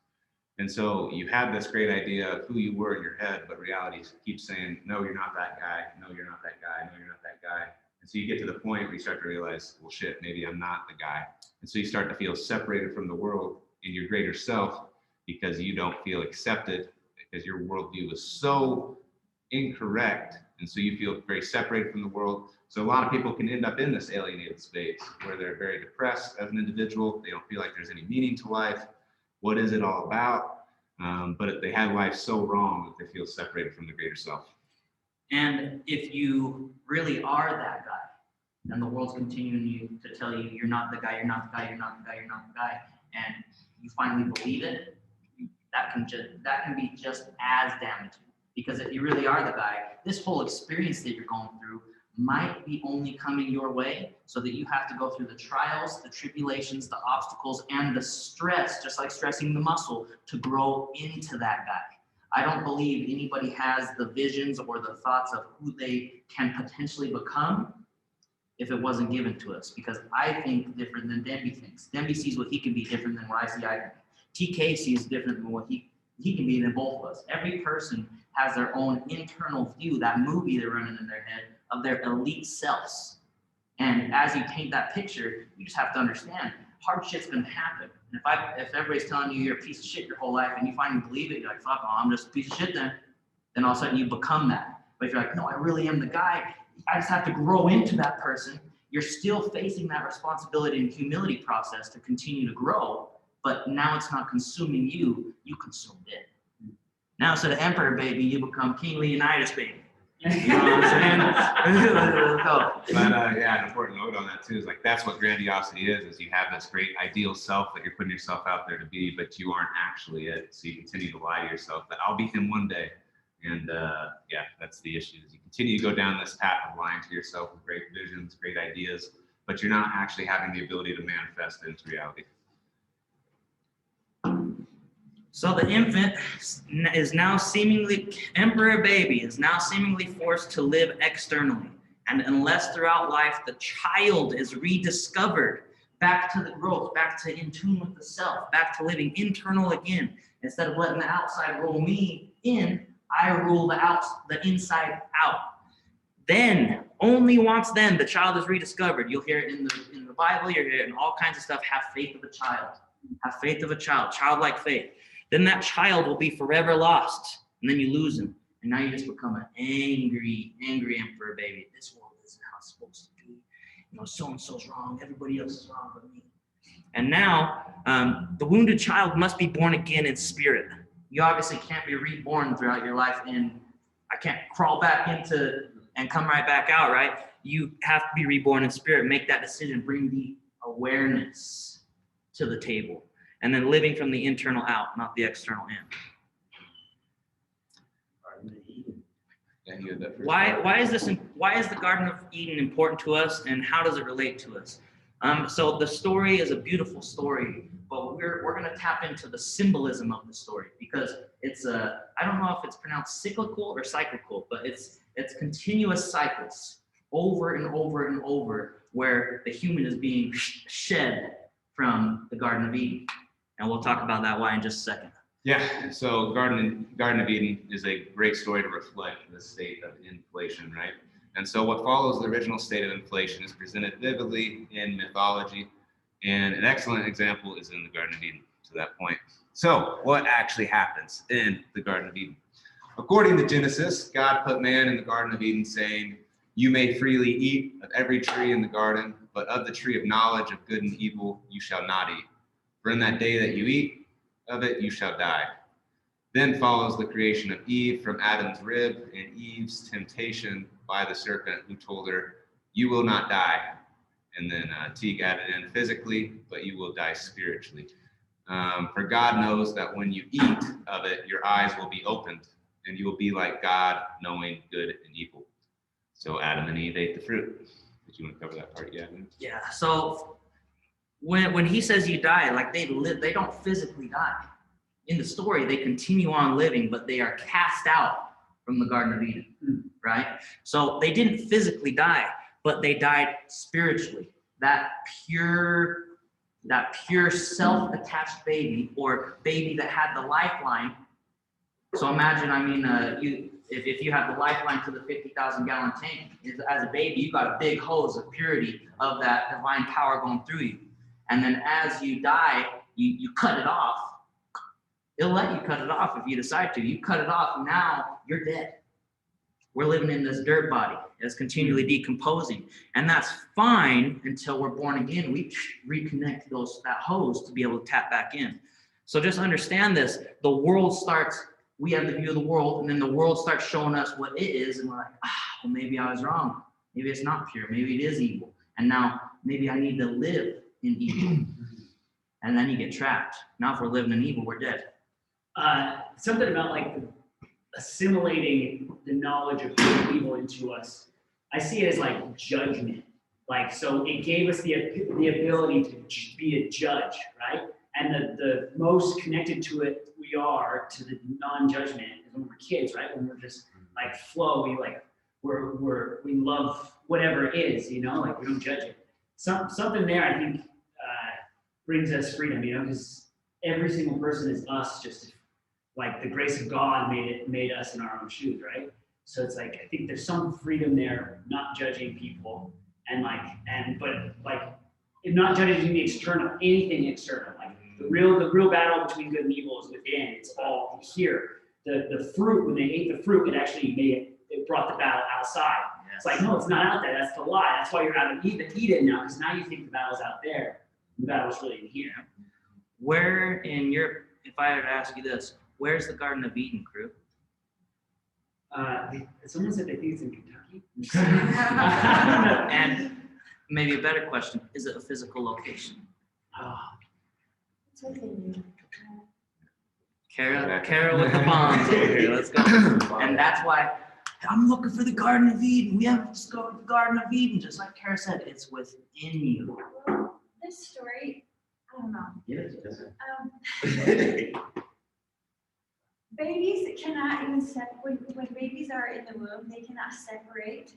And so you have this great idea of who you were in your head, but reality keeps saying, no, you're not that guy. No, you're not that guy. No, you're not that guy. And so you get to the point where you start to realize, well, shit, maybe I'm not the guy. And so you start to feel separated from the world in your greater self because you don't feel accepted because your worldview is so incorrect. And so you feel very separated from the world. So a lot of people can end up in this alienated space where they're very depressed as an individual. They don't feel like there's any meaning to life. What is it all about? But they have life so wrong that they feel separated from the greater self. And if you really are that guy, and the world's continuing to tell you you're not the guy, you're not the guy, you're not the guy, you're not the guy, and you finally believe it, that can be just as damaging. Because if you really are the guy, this whole experience that you're going through might be only coming your way so that you have to go through the trials, the tribulations, the obstacles, and the stress, just like stressing the muscle, to grow into that guy. I don't believe anybody has the visions or the thoughts of who they can potentially become if it wasn't given to us, because I think different than Demby thinks. Demby sees what he can be different than what I see. TK sees different than what he can be than both of us. Every person has their own internal view, that movie they're running in their head of their elite selves. And as you paint that picture, you just have to understand hard shit's gonna happen. And if everybody's telling you you're a piece of shit your whole life and you finally believe it, you're like, fuck, I'm just a piece of shit then all of a sudden you become that. But if you're like, no, I really am the guy, I just have to grow into that person, you're still facing that responsibility and humility process to continue to grow, but now it's not consuming you, you consumed it. Now instead of Emperor Baby, you become King Leonidas Baby. You know what I'm saying? Let's go. But yeah, an important note on that too is like that's what grandiosity is you have this great ideal self that you're putting yourself out there to be, but you aren't actually it. So you continue to lie to yourself that I'll be him one day. And yeah, that's the issue. Is you continue to go down this path of lying to yourself with great visions, great ideas, but you're not actually having the ability to manifest it into reality. So the infant is now seemingly, Emperor Baby is now seemingly forced to live externally. And unless throughout life the child is rediscovered, back to the growth, back to in tune with the self, back to living internal again, instead of letting the outside rule me in, I rule the inside out. Then, only once then, the child is rediscovered. You'll hear it in the Bible, you'll hear it in all kinds of stuff. Have faith of a child. Have faith of a child, childlike faith. Then that child will be forever lost, and then you lose him. And now you just become an angry Emperor Baby. This world isn't how it's supposed to be. You know, so-and-so's wrong, everybody else is wrong but me. And now, the wounded child must be born again in spirit. You obviously can't be reborn throughout your life, and I can't crawl back into and come right back out, right? You have to be reborn in spirit, make that decision, bring the awareness to the table. And then living from the internal out, not the external in. Why is the Garden of Eden important to us, and how does it relate to us? So the story is a beautiful story, but we're going to tap into the symbolism of the story, because it's I don't know if it's pronounced cyclical or cyclical, but it's continuous cycles over and over and over, where the human is being shed from the Garden of Eden. And we'll talk about that why in just a second. Yeah, so Garden of Eden is a great story to reflect the state of inflation, right? And so what follows the original state of inflation is presented vividly in mythology, and an excellent example is in the Garden of Eden to that point. So what actually happens in the Garden of Eden? According to Genesis, God put man in the Garden of Eden saying, "You may freely eat of every tree in the garden, but of the tree of knowledge of good and evil you shall not eat. For in that day that you eat of it, you shall die." Then follows the creation of Eve from Adam's rib and Eve's temptation by the serpent who told her, "You will not die." And then Teague added in physically, but you will die spiritually. For God knows that when you eat of it, your eyes will be opened, and you will be like God, knowing good and evil. So Adam and Eve ate the fruit. Did you want to cover that part? Yeah. Yeah. So when he says you die, like they live, they don't physically die. In the story, they continue on living, but they are cast out from the Garden of Eden, right? So they didn't physically die, but they died spiritually. That pure self-attached baby, or baby that had the lifeline. So imagine, I mean, if you have the lifeline to the 50,000 gallon tank, as a baby, you got a big hose of purity of that divine power going through you. And then as you die, you cut it off. It'll let you cut it off if you decide to. You cut it off, now you're dead. We're living in this dirt body that's continually decomposing. And that's fine until we're born again. We reconnect that hose to be able to tap back in. So just understand this. The world starts, we have the view of the world, and then the world starts showing us what it is, and we're like, well, maybe I was wrong. Maybe it's not pure. Maybe it is evil. And now maybe I need to live in evil. And then you get trapped. Now if we're living in evil, we're dead. Something about like assimilating the knowledge of good and evil into us. I see it as like judgment. Like, so it gave us the ability to be a judge, right? And the most connected to it we are to the non-judgment is when we're kids, right? When we're just like flow, we love whatever it is, you know, like we don't judge it. Something there, I think, brings us freedom, you know, because every single person is us, just like the grace of God made us in our own shoes, right? So it's like, I think there's some freedom there, not judging people, but not judging the external, anything external. Like the real battle between good and evil is within. It's all here. The fruit, when they ate the fruit, it brought the battle outside. Yes. It's like, no, it's not out there. That's the lie. That's why you're out of Eden now, because now you think the battle's out there. The battle's really in here. Where in your, if I were to ask you this, where's the Garden of Eden, crew? Someone said they think it's in Kentucky. And maybe a better question, is it a physical location? It's within you. Kara with the bombs over here, let's go. And that's why I'm looking for the Garden of Eden. We haven't discovered the Garden of Eden, just like Kara said, it's within you. Well, this story, I don't know. Yes. Babies cannot even separate, when babies are in the womb, they cannot separate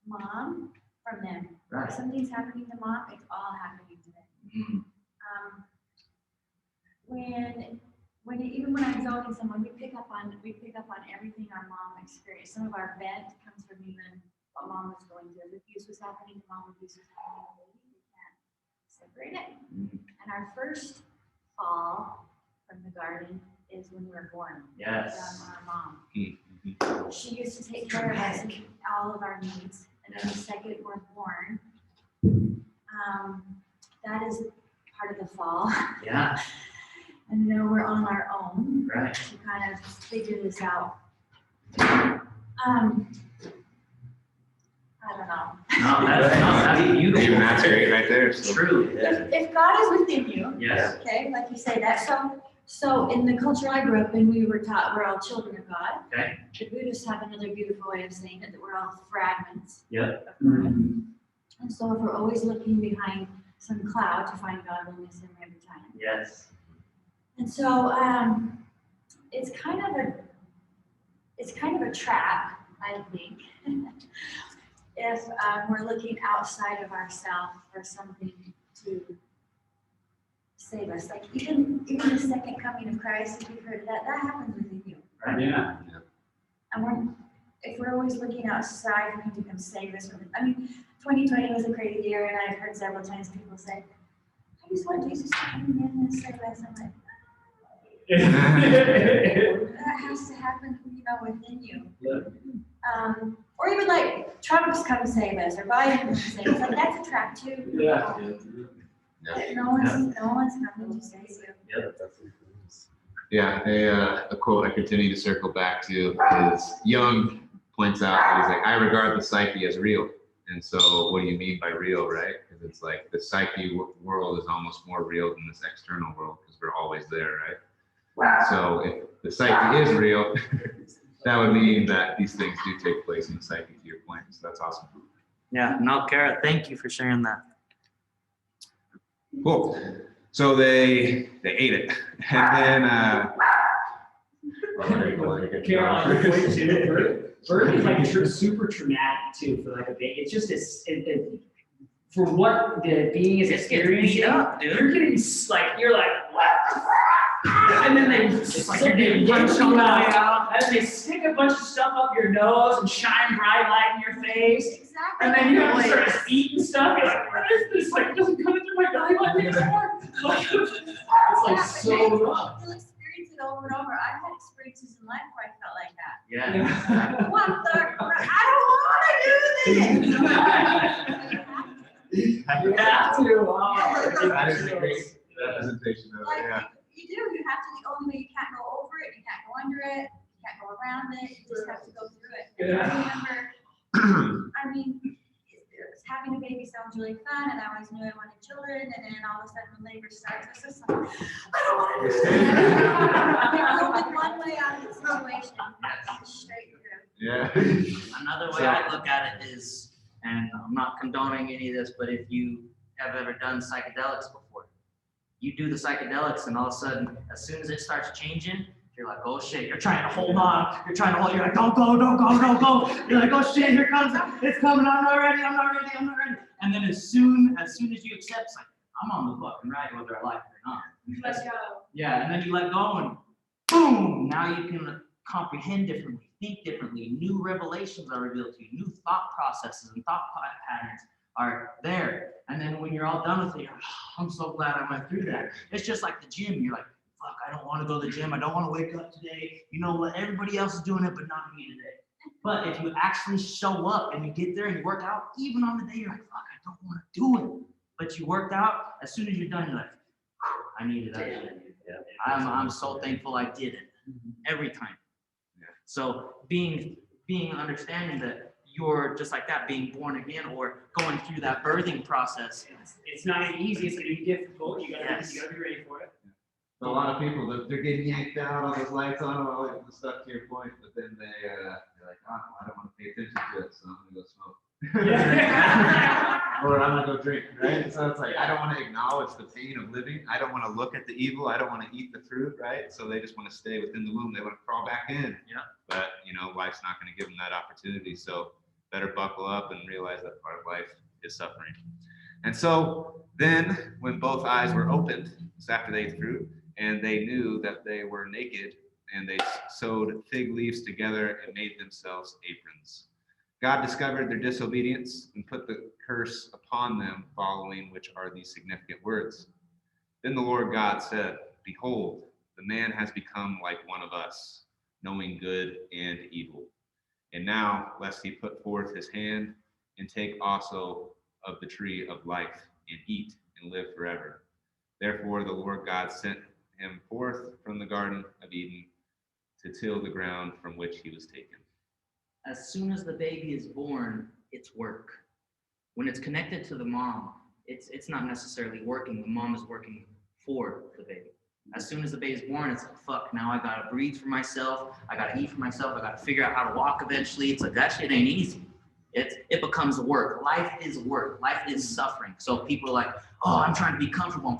mom from them. Right. If something's happening to mom, it's all happening to them. Even when I'm zoning someone, we pick up on everything our mom experienced. Some of our bent comes from even what mom was going through. If abuse was happening to mom, abuse was happening to baby, we can't separate it. And our first fall from the garden is when we were born. Yes. From our mom. She used to take care of us and all of our needs. And then the second we're born, that is part of the fall. Yeah. And then we're on our own Right. to kind of figure this out. I don't know. No, that's beautiful. Even that's great right there. It's true. If God is within you, Yes. okay, like you say that. So in the culture I grew up in, we were taught we're all children of God. Okay. The Buddhists have another beautiful way of saying it, that we're all fragments Yep. of God. And so if we're always looking behind some cloud to find God, we'll miss him every time. Yes. And so it's kind of a trap, I think, if we're looking outside of ourselves for something to save us. Like even the second coming of Christ, if you've heard of that happens within you. Right. Yeah. And if we're always looking outside for him to come save us from it. I mean, 2020 was a crazy year, and I've heard several times people say, I just want Jesus to come in and save us. I'm like, that has to happen, within you. Yeah. Or even like Trump's come save us, or Biden come save us. Like that's a trap too. Yeah. Like, no one's coming to save you. Yeah, a quote I continue to circle back to is Jung points out that he's like, I regard the psyche as real. And so what do you mean by real, right? Because it's like the psyche world is almost more real than this external world, because we're always there, right? So if the psyche is real, that would mean that these things do take place in the psyche, to your point. So that's awesome. Yeah, no, Kara, thank you for sharing that. Cool. So they ate it, and then Caroline, birth is like super traumatic too for like a baby. It's just for what the being is Just gets experiencing. beat up, dude. You're getting like you're like what? And then they It's like you're getting punched you on the way out, out. and they stick a bunch of stuff up your nose and shine bright light in your face. Exactly. And then you have to start eating stuff. You're like, what is this? Like, it doesn't come through my belly button anymore. Like, it's like so rough. You'll experience it over and over. I've had experiences in life where I felt like that. Yeah. What the? I don't want to do this. You have to. Oh, That is a great representation of it, Like, yeah. you do. You have to. The only way, you can't go over it. You can't go under it. You can't go around it. You just have to go through it. And I remember. I mean, having a baby sounds really fun, and I always knew I wanted children. And then all of a sudden, when labor starts, I was just like, I don't want to do this. There's only one way out of the situation. Straight through. Yeah. Another way I look at it is, and I'm not condoning any of this, but if you have ever done psychedelics before, you do the psychedelics, and all of a sudden, as soon as it starts changing, you're like, oh shit, you're trying to hold on, you're like, don't go. You're like, oh shit, here comes, it's coming, I'm not ready. And then as soon as you accept, it's like, I'm on the fucking ride whether I like it or not. Let's go. Yeah, and then you let go and boom, now you can comprehend differently, think differently, new revelations are revealed to you, new thought processes and thought patterns are there. And then when you're all done with it, you're like, oh, I'm so glad I went through that. It's just like the gym. You're like, fuck, I don't want to go to the gym. I don't want to wake up today. You know what? Everybody else is doing it, but not me today. But if you actually show up and you get there and you work out, even on the day you're like, fuck, I don't want to do it. But you worked out, as soon as you're done, you're like, I needed that. I'm so thankful I did it every time. So being understanding that you're just like that, being born again or going through that birthing process. It's not easy. It's going to be difficult. You gotta be ready for it. A lot of people, they're getting yanked out, all those lights on, all the stuff to your point, but then they're like, oh, I don't want to pay attention to it, so I'm gonna go smoke. Or I'm gonna go drink, right? So it's like, I don't want to acknowledge the pain of living. I don't want to look at the evil. I don't want to eat the fruit, right? So they just want to stay within the womb. They want to crawl back in. Yeah. But, life's not going to give them that opportunity. So better buckle up and realize that part of life is suffering. And so then when both eyes were opened, it's after they ate fruit, and they knew that they were naked, and they sewed fig leaves together and made themselves aprons. God discovered their disobedience and put the curse upon them, following which are these significant words. Then the Lord God said, behold, the man has become like one of us, knowing good and evil. And now, lest he put forth his hand and take also of the tree of life and eat and live forever. Therefore, the Lord God sent him forth from the Garden of Eden to till the ground from which he was taken. As soon as the baby is born, it's work. When it's connected to the mom, it's not necessarily working. The mom is working for the baby. As soon as the baby's born, it's like, fuck, now I gotta breathe for myself. I gotta eat for myself. I gotta figure out how to walk eventually. It's like, that shit ain't easy. It becomes work. Life is work. Life is suffering. So people are like, oh, I'm trying to be comfortable.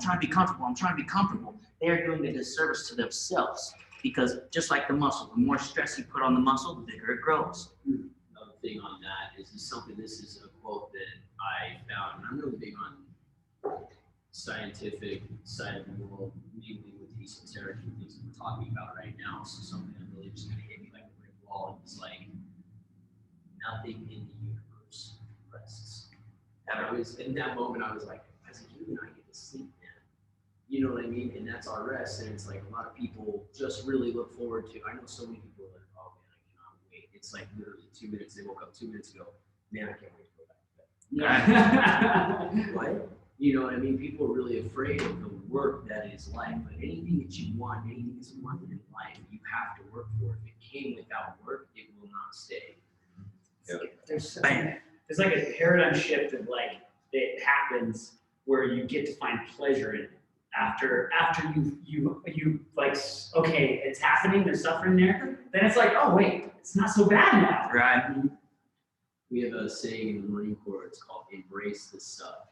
They are doing a disservice to themselves, because just like the muscle, the more stress you put on the muscle, the bigger it grows. Another thing on that is something, this is a quote that I found, and I'm really big on scientific side of the world, mainly with these esoteric things that we're talking about right now. So something that really just kind of hit me like a brick wall, and it's like, nothing in the universe rests. And I was, in that moment, I was like, you and I get to sleep, man. You know what I mean? And that's our rest. And it's like, a lot of people just really look forward to, I know so many people are like, oh man, I cannot wait. It's like literally 2 minutes, they woke up 2 minutes ago, man, I can't wait to go back to bed. What? You know what I mean? People are really afraid of the work that is life. But anything that you want, anything that's wanted in life, you have to work for it. If it came without work, it will not stay. Yeah. There's like a paradigm shift of like, it happens where you get to find pleasure in it. after you like, okay, it's happening, there's suffering there, then it's like, oh wait, it's not so bad now. Right. We have a saying in the Marine Corps, it's called embrace the suck.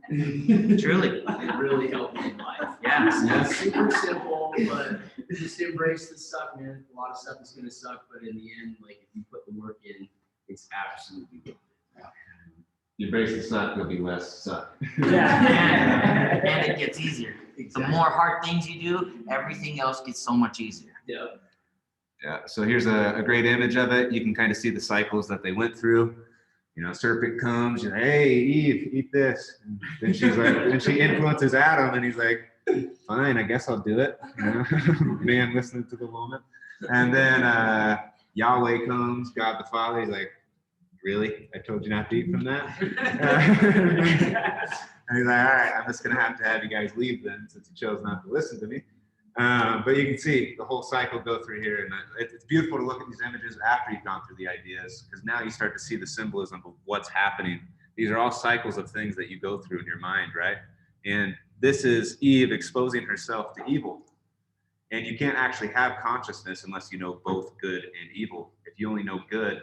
Truly. It really helped me in life. Yeah. It's super simple, but just embrace the suck, man. A lot of stuff is gonna suck, but in the end, like if you put the work in, it's absolutely worth it. You embrace the suck, there'll be less suck. Yeah. And it gets easier. The Exactly. more hard things you do, everything else gets so much easier. Yeah. Yeah, so here's a great image of it. You can kind of see the cycles that they went through. You know, serpent comes, and hey, Eve, eat this. And then she's like, then she influences Adam, and he's like, fine, I guess I'll do it. You know? Man listening to the woman. And then Yahweh comes, God the Father, he's like, really? I told you not to eat from that? And he's like, all right, I'm just gonna have you guys leave then, since you chose not to listen to me. But you can see the whole cycle go through here, and it's beautiful to look at these images after you've gone through the ideas, because now you start to see the symbolism of what's happening. These are all cycles of things that you go through in your mind, right? And this is Eve exposing herself to evil. And you can't actually have consciousness unless you know both good and evil. If you only know good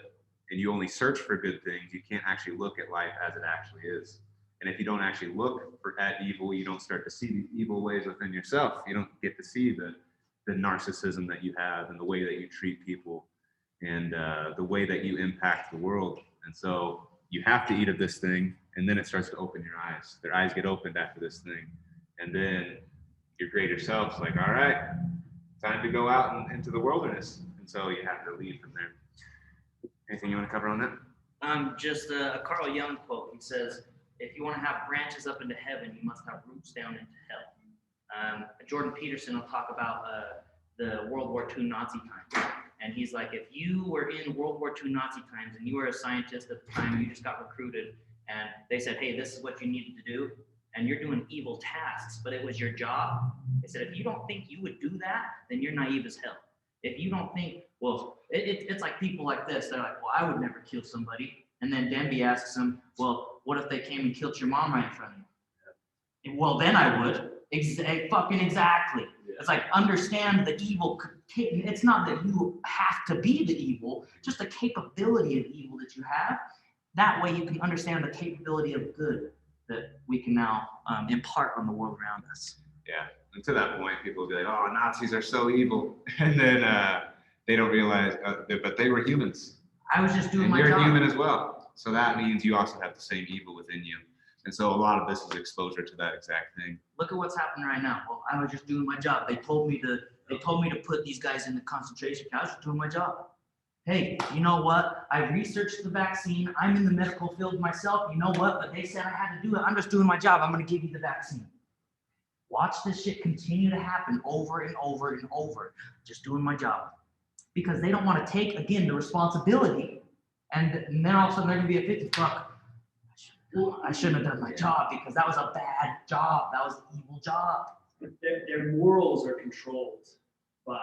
and you only search for good things, you can't actually look at life as it actually is. And if you don't actually look at evil, you don't start to see the evil ways within yourself. You don't get to see the narcissism that you have and the way that you treat people and the way that you impact the world. And so you have to eat of this thing, and then it starts to open your eyes. Their eyes get opened after this thing. And then your greater self's like, all right, time to go out and into the wilderness. And so you have to leave from there. Anything you want to cover on that? Just a Carl Jung quote. He says, if you want to have branches up into heaven, you must have roots down into hell. Jordan Peterson will talk about the World War II Nazi times. And he's like, if you were in World War II Nazi times and you were a scientist at the time, you just got recruited, and they said, hey, this is what you needed to do, and you're doing evil tasks, but it was your job. They said, if you don't think you would do that, then you're naive as hell. If you don't think, well, it's like people like this. They're like, well, I would never kill somebody. And then Denby asks them, well, what if they came and killed your mom right in front of you? Well, then I would. Fucking exactly. Yeah. It's like, understand the evil. It's not that you have to be the evil, just the capability of evil that you have. That way you can understand the capability of good that we can now impart on the world around us. Yeah, and to that point, people will be like, oh, Nazis are so evil. And then they don't realize, but they were humans. I was just doing And my you're job. human as well. So that means you also have the same evil within you. And so a lot of this is exposure to that exact thing. Look at what's happening right now. Well, I was just doing my job. They told me to put these guys in the concentration camp. I was just doing my job. Hey, you know what? I researched the vaccine. I'm in the medical field myself. You know what? But they said I had to do it. I'm just doing my job. I'm going to give you the vaccine. Watch this shit continue to happen over and over and over. Just doing my job. Because they don't want to take, again, the responsibility. And then all of a sudden they're going to be at 50. Fuck. I shouldn't have done my job because that was a bad job. That was an evil job. Their morals are controlled by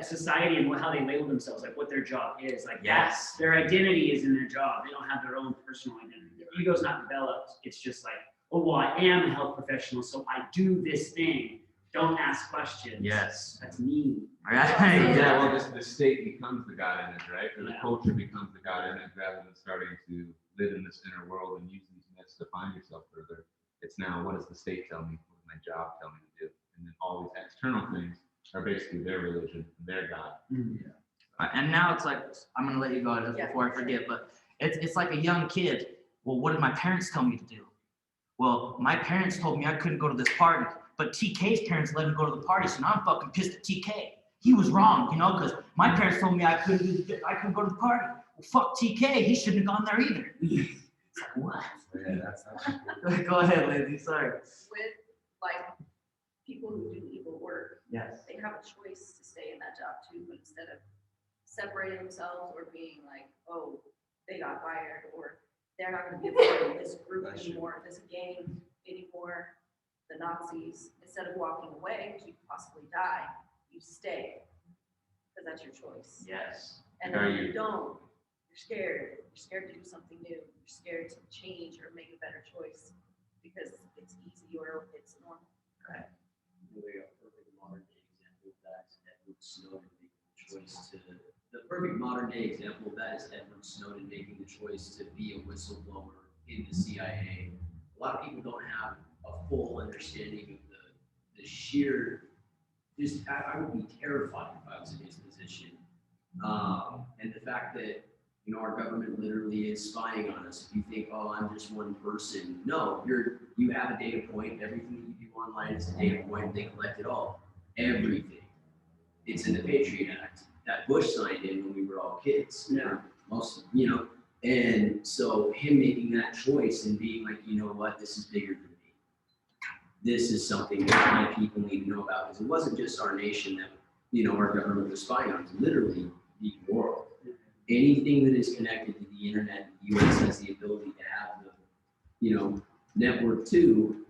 society and how they label themselves, like what their job is. Like Yes. their identity is in their job. They don't have their own personal identity. Their ego's not developed. It's just like, oh well, I am a health professional, so I do this thing. Don't ask questions. Yes. That's me. Right? Yeah, well, the state becomes the God image, right? Or the Yeah. culture becomes the God image rather than starting to live in this inner world and use these myths to find yourself further. It's now, what does the state tell me? What does my job tell me to do? And then all these external things are basically their religion, their God. And now it's like, I'm going to let you go on this Yeah. before I forget, but it's like a young kid. Well, what did my parents tell me to do? Well, my parents told me I couldn't go to this party, but TK's parents let him go to the party, so now I'm fucking pissed at TK. He was wrong, you know, because my parents told me I couldn't go to the party. Well, fuck TK, he shouldn't have gone there either. It's like, what? Yeah, that's Go ahead, Lindsay, sorry. With like people who do evil work, Yes. they have a choice to stay in that job too, but instead of separating themselves or being like, oh, they got fired, or they're not going to be a part of this group anymore, this gang anymore, the Nazis, instead of walking away because you could possibly die, you stay because that's your choice. Yes. And then if you don't, you're scared. You're scared to do something new. You're scared to change or make a better choice because it's easy or it's normal. The perfect modern day example of that is Edward Snowden making the choice to. The perfect modern day example of that is Edward Snowden making the choice to be a whistleblower in the CIA. A lot of people don't have a full understanding of the sheer. Just I would be terrified if I was in his position, and the fact that our government literally is spying on us. If you think, oh, I'm just one person, no, you have a data point. Everything that you do online is a data point. They collect it all, everything. It's in the Patriot Act that Bush signed in when we were all kids. Yeah. Most, and so him making that choice and being like, you know what, this is bigger than me. This is something that my people need to know about, because it wasn't just our nation that our government was spying on. It's literally the world. Anything that is connected to the internet, the U.S. has the ability to have the network to.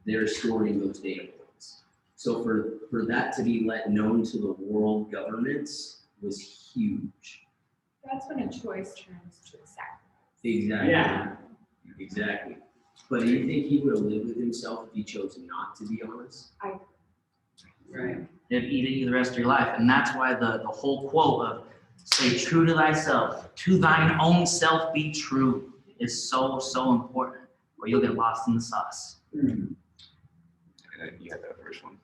They're storing those data points. So for that to be let known to the world governments was huge. That's when a choice turns to a sacrifice. Exactly. Yeah. Exactly. But do you think he would have lived with himself if he chose not to be honest? Right. It'd eat you the rest of your life. And that's why the whole quote of stay true to thyself, to thine own self be true is so, so important, or you'll get lost in the sauce. You had that first one.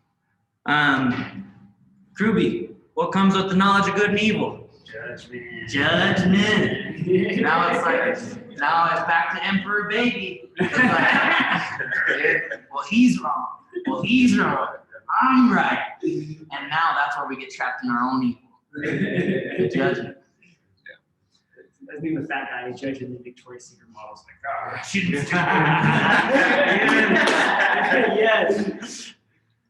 Kruby, what comes with the knowledge of good and evil? Judgment. Judgment. Now it's back to Emperor Baby. It's like, well, he's wrong. Well, he's wrong. I'm right. And now that's where we get trapped in our own evil. The judgment. That's me with that guy judging the Victoria's Secret models. Like, oh, she didn't. Yes.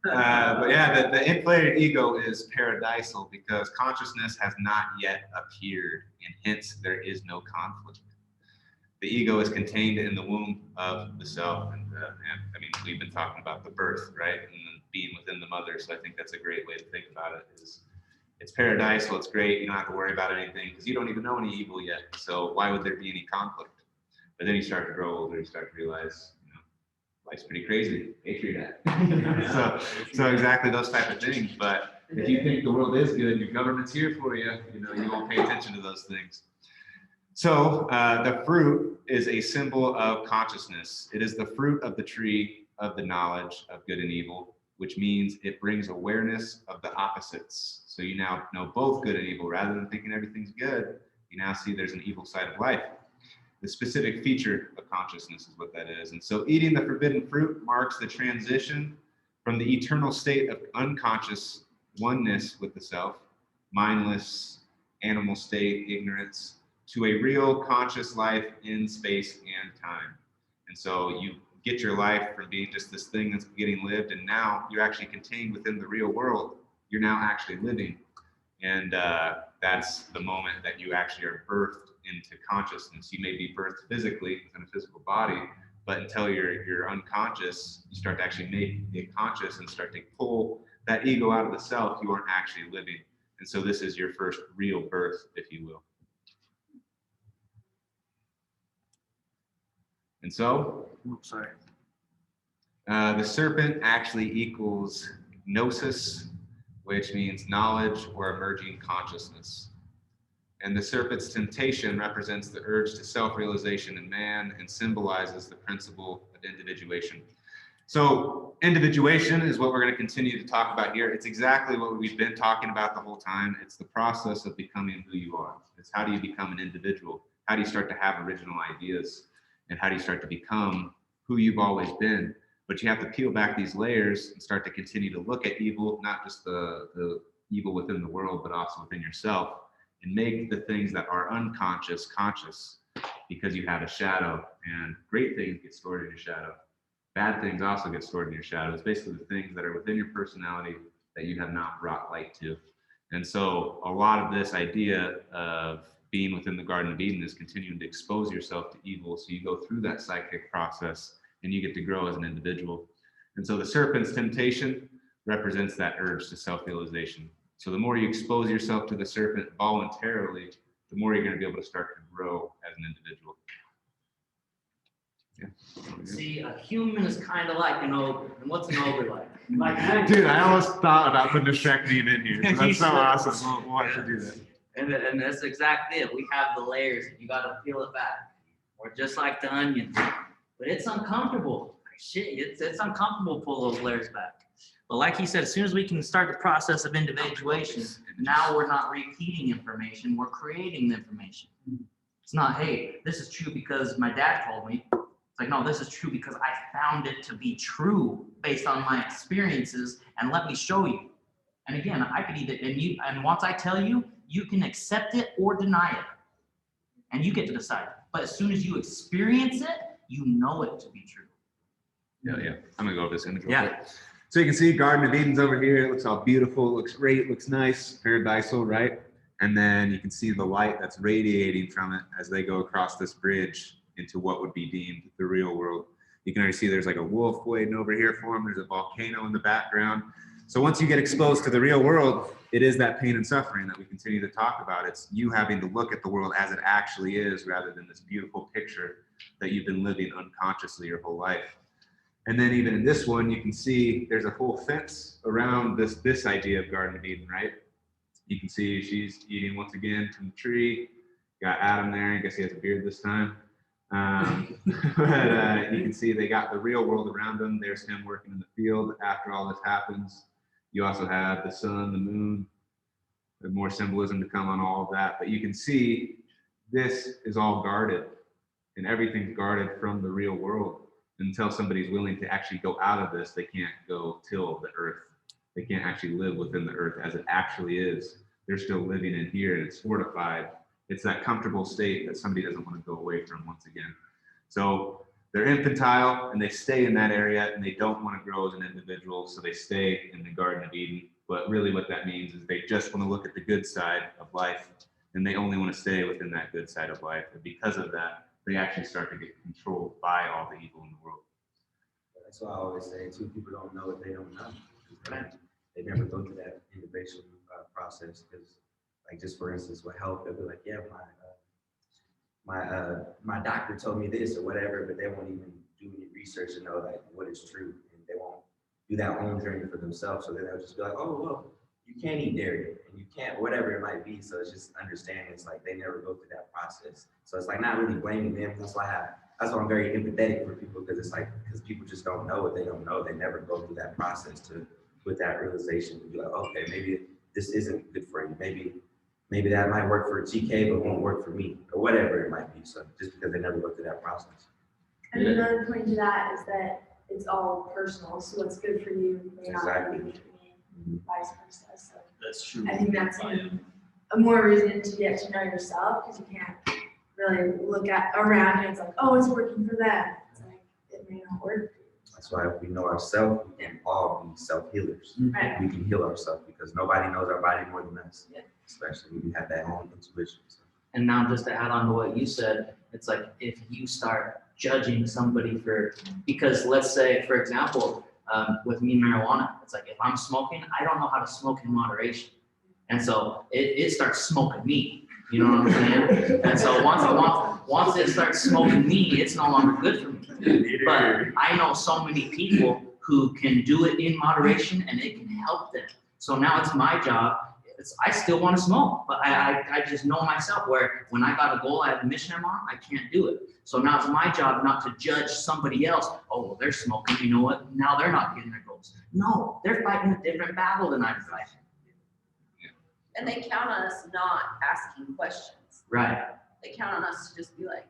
But yeah, the inflated ego is paradisal because consciousness has not yet appeared, and hence there is no conflict. The ego is contained in the womb of the self, and I mean, we've been talking about the birth, right, and being within the mother. So I think that's a great way to think about it. It's paradisal. It's great. You don't have to worry about anything because you don't even know any evil yet. So why would there be any conflict? But then you start to grow older. You start to realize, life's pretty crazy. Patriot Act. so exactly those type of things. But if you think the world is good, your government's here for you. You won't pay attention to those things. So the fruit is a symbol of consciousness. It is the fruit of the tree of the knowledge of good and evil, which means it brings awareness of the opposites. So you now know both good and evil. Rather than thinking everything's good, you now see there's an evil side of life. The specific feature of consciousness is what that is. And so eating the forbidden fruit marks the transition from the eternal state of unconscious oneness with the self, mindless, animal state, ignorance, to a real conscious life in space and time. And so you get your life from being just this thing that's getting lived, and now you're actually contained within the real world. You're now actually living. And that's the moment that you actually are birthed into consciousness. You may be birthed physically within a physical body, but until you're unconscious, you start to actually make it conscious and start to pull that ego out of the self. You aren't actually living. And so this is your first real birth, if you will. And so, the serpent actually equals gnosis, which means knowledge or emerging consciousness. And the serpent's temptation represents the urge to self-realization in man and symbolizes the principle of individuation. So individuation is what we're going to continue to talk about here. It's exactly what we've been talking about the whole time. It's the process of becoming who you are. It's how do you become an individual? How do you start to have original ideas? And how do you start to become who you've always been? But you have to peel back these layers and start to continue to look at evil, not just the evil within the world, but also within yourself, and make the things that are unconscious conscious, because you have a shadow, and great things get stored in your shadow. Bad things also get stored in your shadow. It's basically the things that are within your personality that you have not brought light to. And so a lot of this idea of being within the Garden of Eden is continuing to expose yourself to evil. So you go through that psychic process and you get to grow as an individual. And so the serpent's temptation represents that urge to self-realization. So the more you expose yourself to the serpent voluntarily, the more you're going to be able to start to grow as an individual. Yeah. See, a human is kind of like an ogre. And what's an ogre like? Dude, I almost thought about putting a Shrek meme in here. So You that's so should. awesome. We'll have to do that. And that's exactly it. We have the layers. You got to peel it back. We're just like the onion. But it's uncomfortable. Shit, it's uncomfortable to pull those layers back. But like he said, as soon as we can start the process of individuation, now we're not repeating information, we're creating the information. It's not, hey, this is true because my dad told me. It's like, no, this is true because I found it to be true based on my experiences, and let me show you. And again, I could either, and once I tell you, you can accept it or deny it. And you get to decide. But as soon as you experience it, you know it to be true. Yeah. I'm gonna go over this image real Yeah. quick. So you can see Garden of Eden's over here. It looks all beautiful, looks great, looks nice, paradisal, right? And then you can see the light that's radiating from it as they go across this bridge into what would be deemed the real world. You can already see there's like a wolf waiting over here for them. There's a volcano in the background. So once you get exposed to the real world, it is that pain and suffering that we continue to talk about. It's you having to look at the world as it actually is rather than this beautiful picture that you've been living unconsciously your whole life. And then even in this one, you can see there's a whole fence around this idea of Garden of Eden, right? You can see she's eating once again from the tree. Got Adam there. I guess he has a beard this time. But you can see they got the real world around them. There's him working in the field after all this happens. You also have the sun, the moon, the more symbolism to come on all of that. But you can see this is all guarded, and everything's guarded from the real world. Until somebody's willing to actually go out of this, they can't go till the earth. They can't actually live within the earth as it actually is. They're still living in here, and it's fortified. It's that comfortable state that somebody doesn't want to go away from once again. So they're infantile, and they stay in that area, and they don't want to grow as an individual, so they stay in the Garden of Eden. But really what that means is they just want to look at the good side of life, and they only want to stay within that good side of life. And because of that, they actually start to get controlled by all the evil in the world. That's why I always say, too, people don't know what they don't know. They never go through that innovation process. Because, like, just for instance, with health, they'll be like, yeah, my doctor told me this or whatever, but they won't even do any research to know like what is true, and they won't do that own journey for themselves. So then they'll just be like, oh, well, you can't eat dairy and you can't, whatever it might be. So it's just understanding. It's like they never go through that process. So it's like not really blaming them. That's why I'm very empathetic for people, because it's like, because people just don't know what they don't know. They never go through that process to with that realization to be like, okay, maybe this isn't good for you. Maybe that might work for a TK, but won't work for me, or whatever it might be. So just because they never go through that process. And another point to that is that it's all personal. So what's good for you may not be good for me, vice versa. So That's true. I think that's a more reason to get to know yourself, because you can't really look at around and it's like, oh, it's working for them. It's like, it may not work. That's why if we know ourselves, we can all be self-healers. Right. We can heal ourselves because nobody knows our body more than us, Yeah. especially when we have that own intuition. So. And now just to add on to what you said, it's like if you start judging somebody because let's say, for example, with me and marijuana, it's like if I'm smoking, I don't know how to smoke in moderation. And so it starts smoking me, you know what I'm saying? And so once it starts smoking me, it's no longer good for me. But I know so many people who can do it in moderation and it can help them. So now it's my job. I still want to smoke, but I just know myself where when I got a goal I have a mission I'm on, I can't do it. So now it's my job not to judge somebody else. Oh, well, they're smoking, you know what? Now they're not getting their goals. No, they're fighting a different battle than I'm fighting. And they count on us not asking questions. Right. They count on us to just be like,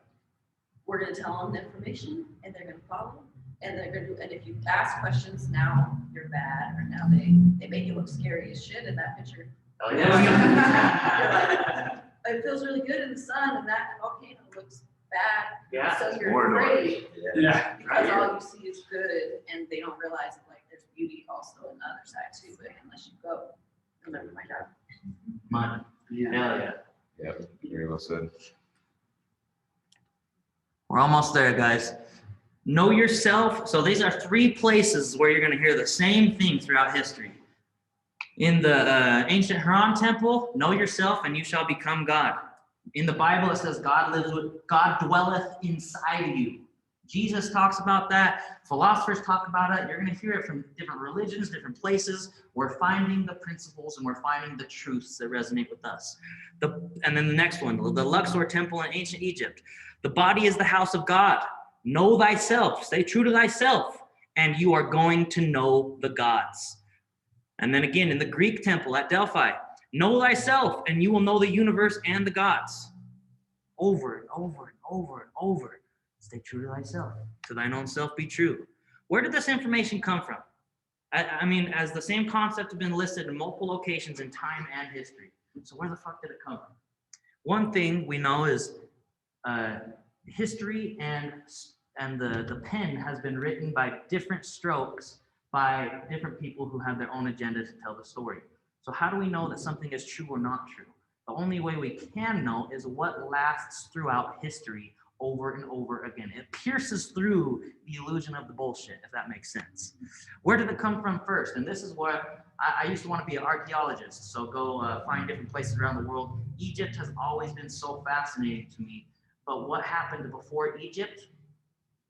we're gonna tell them the information and they're gonna follow. And they're gonna, and if you ask questions, now you're bad, or now they make you look scary as shit in that picture. Oh, yeah. It feels really good in the sun and that volcano looks bad. Yeah. So Or you're afraid Yeah. because all you see is good and they don't realize that like there's beauty also on the other side too, but unless you go, you'll never find out. Mine. Yeah. Hell yeah. Yep, very well said. We're almost there, guys. Know yourself. So these are 3 places where you're going to hear the same thing throughout history. In the ancient Haran temple, know yourself and you shall become God. In the Bible, it says God dwelleth inside of you. Jesus talks about that. Philosophers talk about it. You're going to hear it from different religions, different places. We're finding the principles and we're finding the truths that resonate with us. And then the next one, the Luxor temple in ancient Egypt. The body is the house of God. Know thyself. Stay true to thyself. And you are going to know the gods. And then again, in the Greek temple at Delphi, know thyself and you will know the universe and the gods. Over and over and over and over. Stay true to thyself. To thine own self be true. Where did this information come from? I mean, as the same concept has been listed in multiple locations in time and history. So where the fuck did it come from? One thing we know is history and the pen has been written by different strokes by different people who have their own agenda to tell the story. So how do we know that something is true or not true? The only way we can know is what lasts throughout history over and over again. It pierces through the illusion of the bullshit, if that makes sense. Where did it come from first? And this is what I used to want to be an archaeologist, so go find different places around the world. Egypt has always been so fascinating to me, but what happened before Egypt?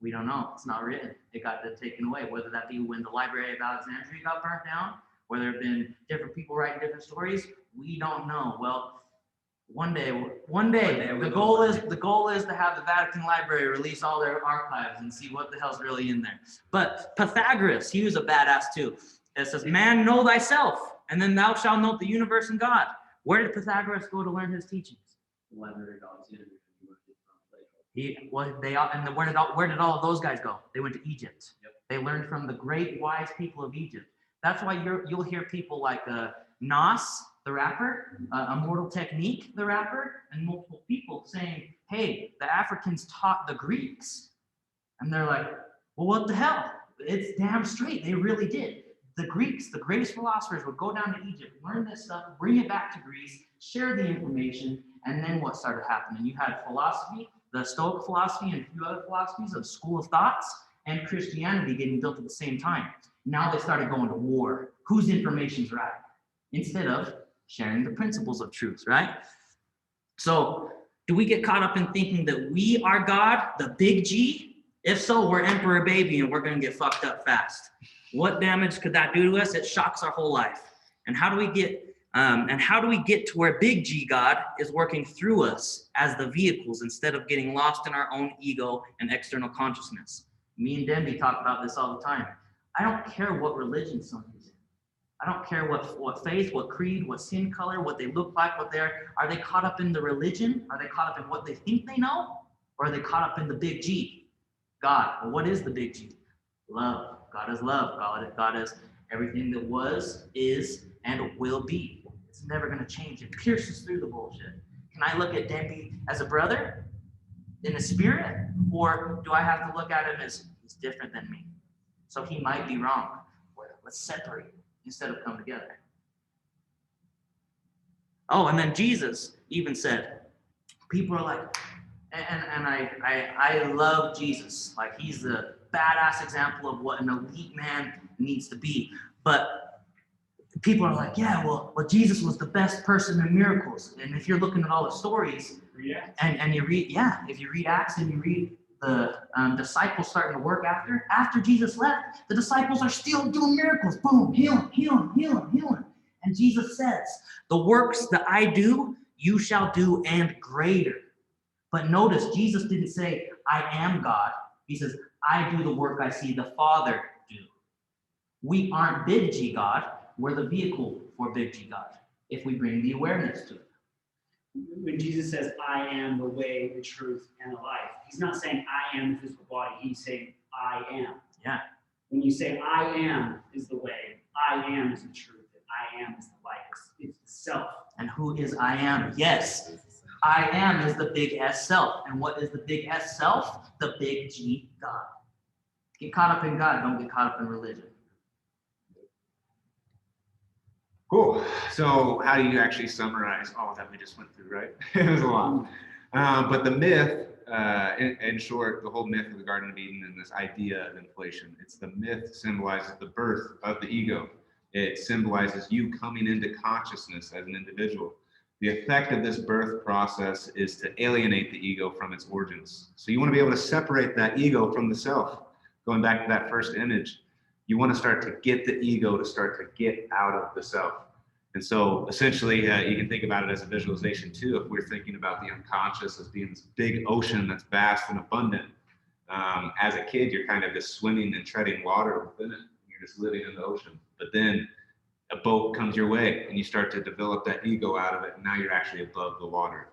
We don't know. It's not written. It got taken away, whether that be when the Library of Alexandria got burnt down, where there have been different people writing different stories. We don't know. Well, one day, the goal is to have the Vatican Library release all their archives and see what the hell's really in there. But Pythagoras, he was a badass too. It says, man, know thyself, and then thou shalt know the universe and God. Where did Pythagoras go to learn his teachings? Library of Alexandria. Where did all of those guys go? They went to Egypt. Yep. They learned from the great wise people of Egypt. That's why you'll hear people like Nas, the rapper, Immortal Technique, the rapper, and multiple people saying, hey, the Africans taught the Greeks. And they're like, well, what the hell? It's damn straight. They really did. The Greeks, the greatest philosophers, would go down to Egypt, learn this stuff, bring it back to Greece, share the information, and then what started happening? You had philosophy, the Stoic philosophy, and a few other philosophies of school of thoughts, and Christianity getting built at the same time. Now they started going to war. Whose information's right? Instead of sharing the principles of truth, right? So do we get caught up in thinking that we are God, the big G? If so, we're emperor baby and we're gonna get fucked up fast. What damage could that do to us? It shocks our whole life. And how do we get to where big G God is working through us as the vehicles instead of getting lost in our own ego and external consciousness? Me and Denby talk about this all the time. I don't care what religion somebody's in. I don't care what faith, what creed, what skin color, what they look like, are they caught up in the religion? Are they caught up in what they think they know? Or are they caught up in the big G? God. Well, what is the big G? Love. God is love. God is everything that was, is, and will be. It's never going to change. It pierces through the bullshit. Can I look at Denby as a brother in the spirit? Or do I have to look at him as he's different than me? So he might be wrong. Well, let's separate instead of come together. Oh, and then Jesus even said, people are like, and I love Jesus. Like, he's the badass example of what an elite man needs to be. But people are like, yeah, well, Jesus was the best person in miracles. And if you're looking at all the stories, and you read, if you read Acts and you read the disciples starting to work after Jesus left, the disciples are still doing miracles. Boom, healing. And Jesus says, the works that I do, you shall do and greater. But notice, Jesus didn't say, I am God. He says, I do the work I see the Father do. We aren't big G God. We're the vehicle for big G God, if we bring the awareness to it. When Jesus says, I am the way, the truth, and the life, he's not saying I am the physical body. He's saying I am. Yeah. When you say I am is the way, I am is the truth, and I am is the life. It's the self. And who is I am? Yes. I am is the big S self. And what is the big S self? The big G God. Get caught up in God. Don't get caught up in religion. Cool. So how do you actually summarize all that we just went through, right? It was a lot. But the myth, in short, the whole myth of the Garden of Eden and this idea of inflation, the myth symbolizes the birth of the ego. It symbolizes you coming into consciousness as an individual. The effect of this birth process is to alienate the ego from its origins. So you want to be able to separate that ego from the self. Going back to that first image, you want to start to get the ego to start to get out of the self. And so essentially, you can think about it as a visualization too. If we're thinking about the unconscious as being this big ocean that's vast and abundant, as a kid, you're kind of just swimming and treading water within it. You're just living in the ocean. But then a boat comes your way and you start to develop that ego out of it. And now you're actually above the water.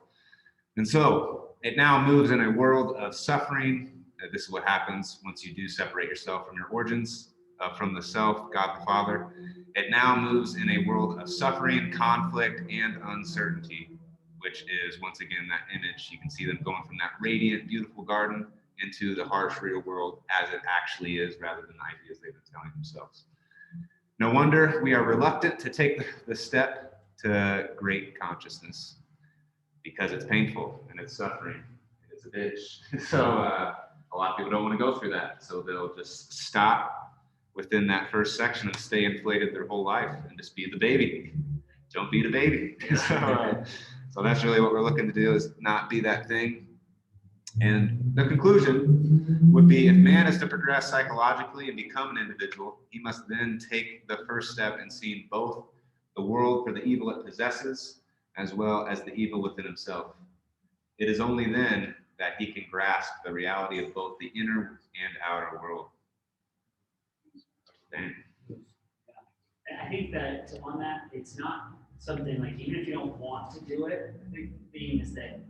And so it now moves in a world of suffering. This is what happens once you do separate yourself from your origins, from the self, God the Father. It now moves in a world of suffering, conflict, and uncertainty, which is, once again, that image. You can see them going from that radiant, beautiful garden into the harsh real world as it actually is, rather than the ideas they've been telling themselves. No wonder we are reluctant to take the step to great consciousness, because it's painful and it's suffering and it's a bitch. So a lot of people don't want to go through that. So they'll just stop within that first section and stay inflated their whole life and just be the baby. Don't be the baby. So that's really what we're looking to do, is not be that thing. And the conclusion would be, if man is to progress psychologically and become an individual, he must then take the first step in seeing both the world for the evil it possesses, as well as the evil within himself. It is only then that he can grasp the reality of both the inner and outer world. Dang. And I think that on that, it's not something like, even if you don't want to do it, the big thing is that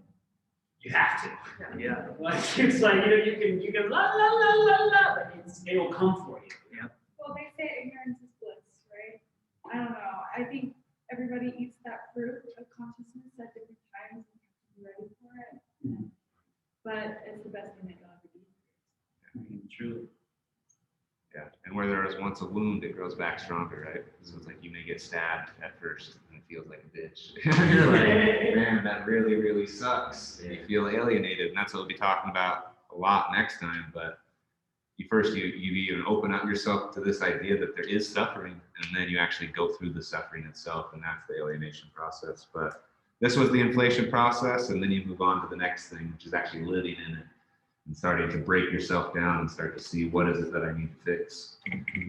you have to. Yeah. Like, it's like, you can la la la la la, but it will come for you. Yeah. Well, they say ignorance is bliss, right? I don't know. I think everybody eats that fruit of consciousness at different times and you have to be ready for it. But it's the best thing that you'll ever do. Truly. Yeah, and where there was once a wound, it grows back stronger, right? So it's like you may get stabbed at first and it feels like a bitch. You're like, man, that really, really sucks. And you feel alienated, and that's what we'll be talking about a lot next time. But you even open up yourself to this idea that there is suffering, and then you actually go through the suffering itself, and that's the alienation process. But this was the inflation process, and then you move on to the next thing, which is actually living in it and starting to break yourself down and start to see, what is it that I need to fix.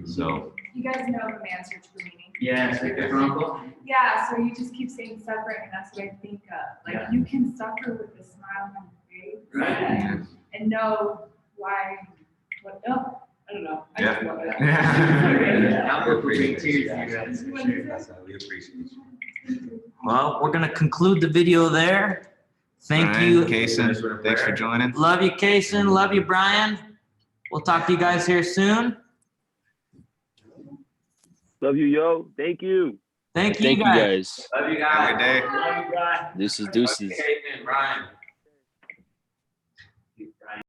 So You guys know the man search for meaning. Yes, like the Chronicle. Yeah, so you just keep saying suffering, and that's what I think of. Like, Yeah. you can suffer with a smile on your face. Right. And know why, I don't know. I just love it. Yeah. We're preaching tears, you guys. We appreciate you. Well, we're gonna conclude the video there. Thank Brian, you. Kason, thanks for joining. Love you, Kason. Love you, Brian. We'll talk to you guys here soon. Love you, yo. Thank you. Thank you, Thank you guys. guys. Love you Have a guys. good day. Love you, Brian. This is Deuces. Okay, man, Brian.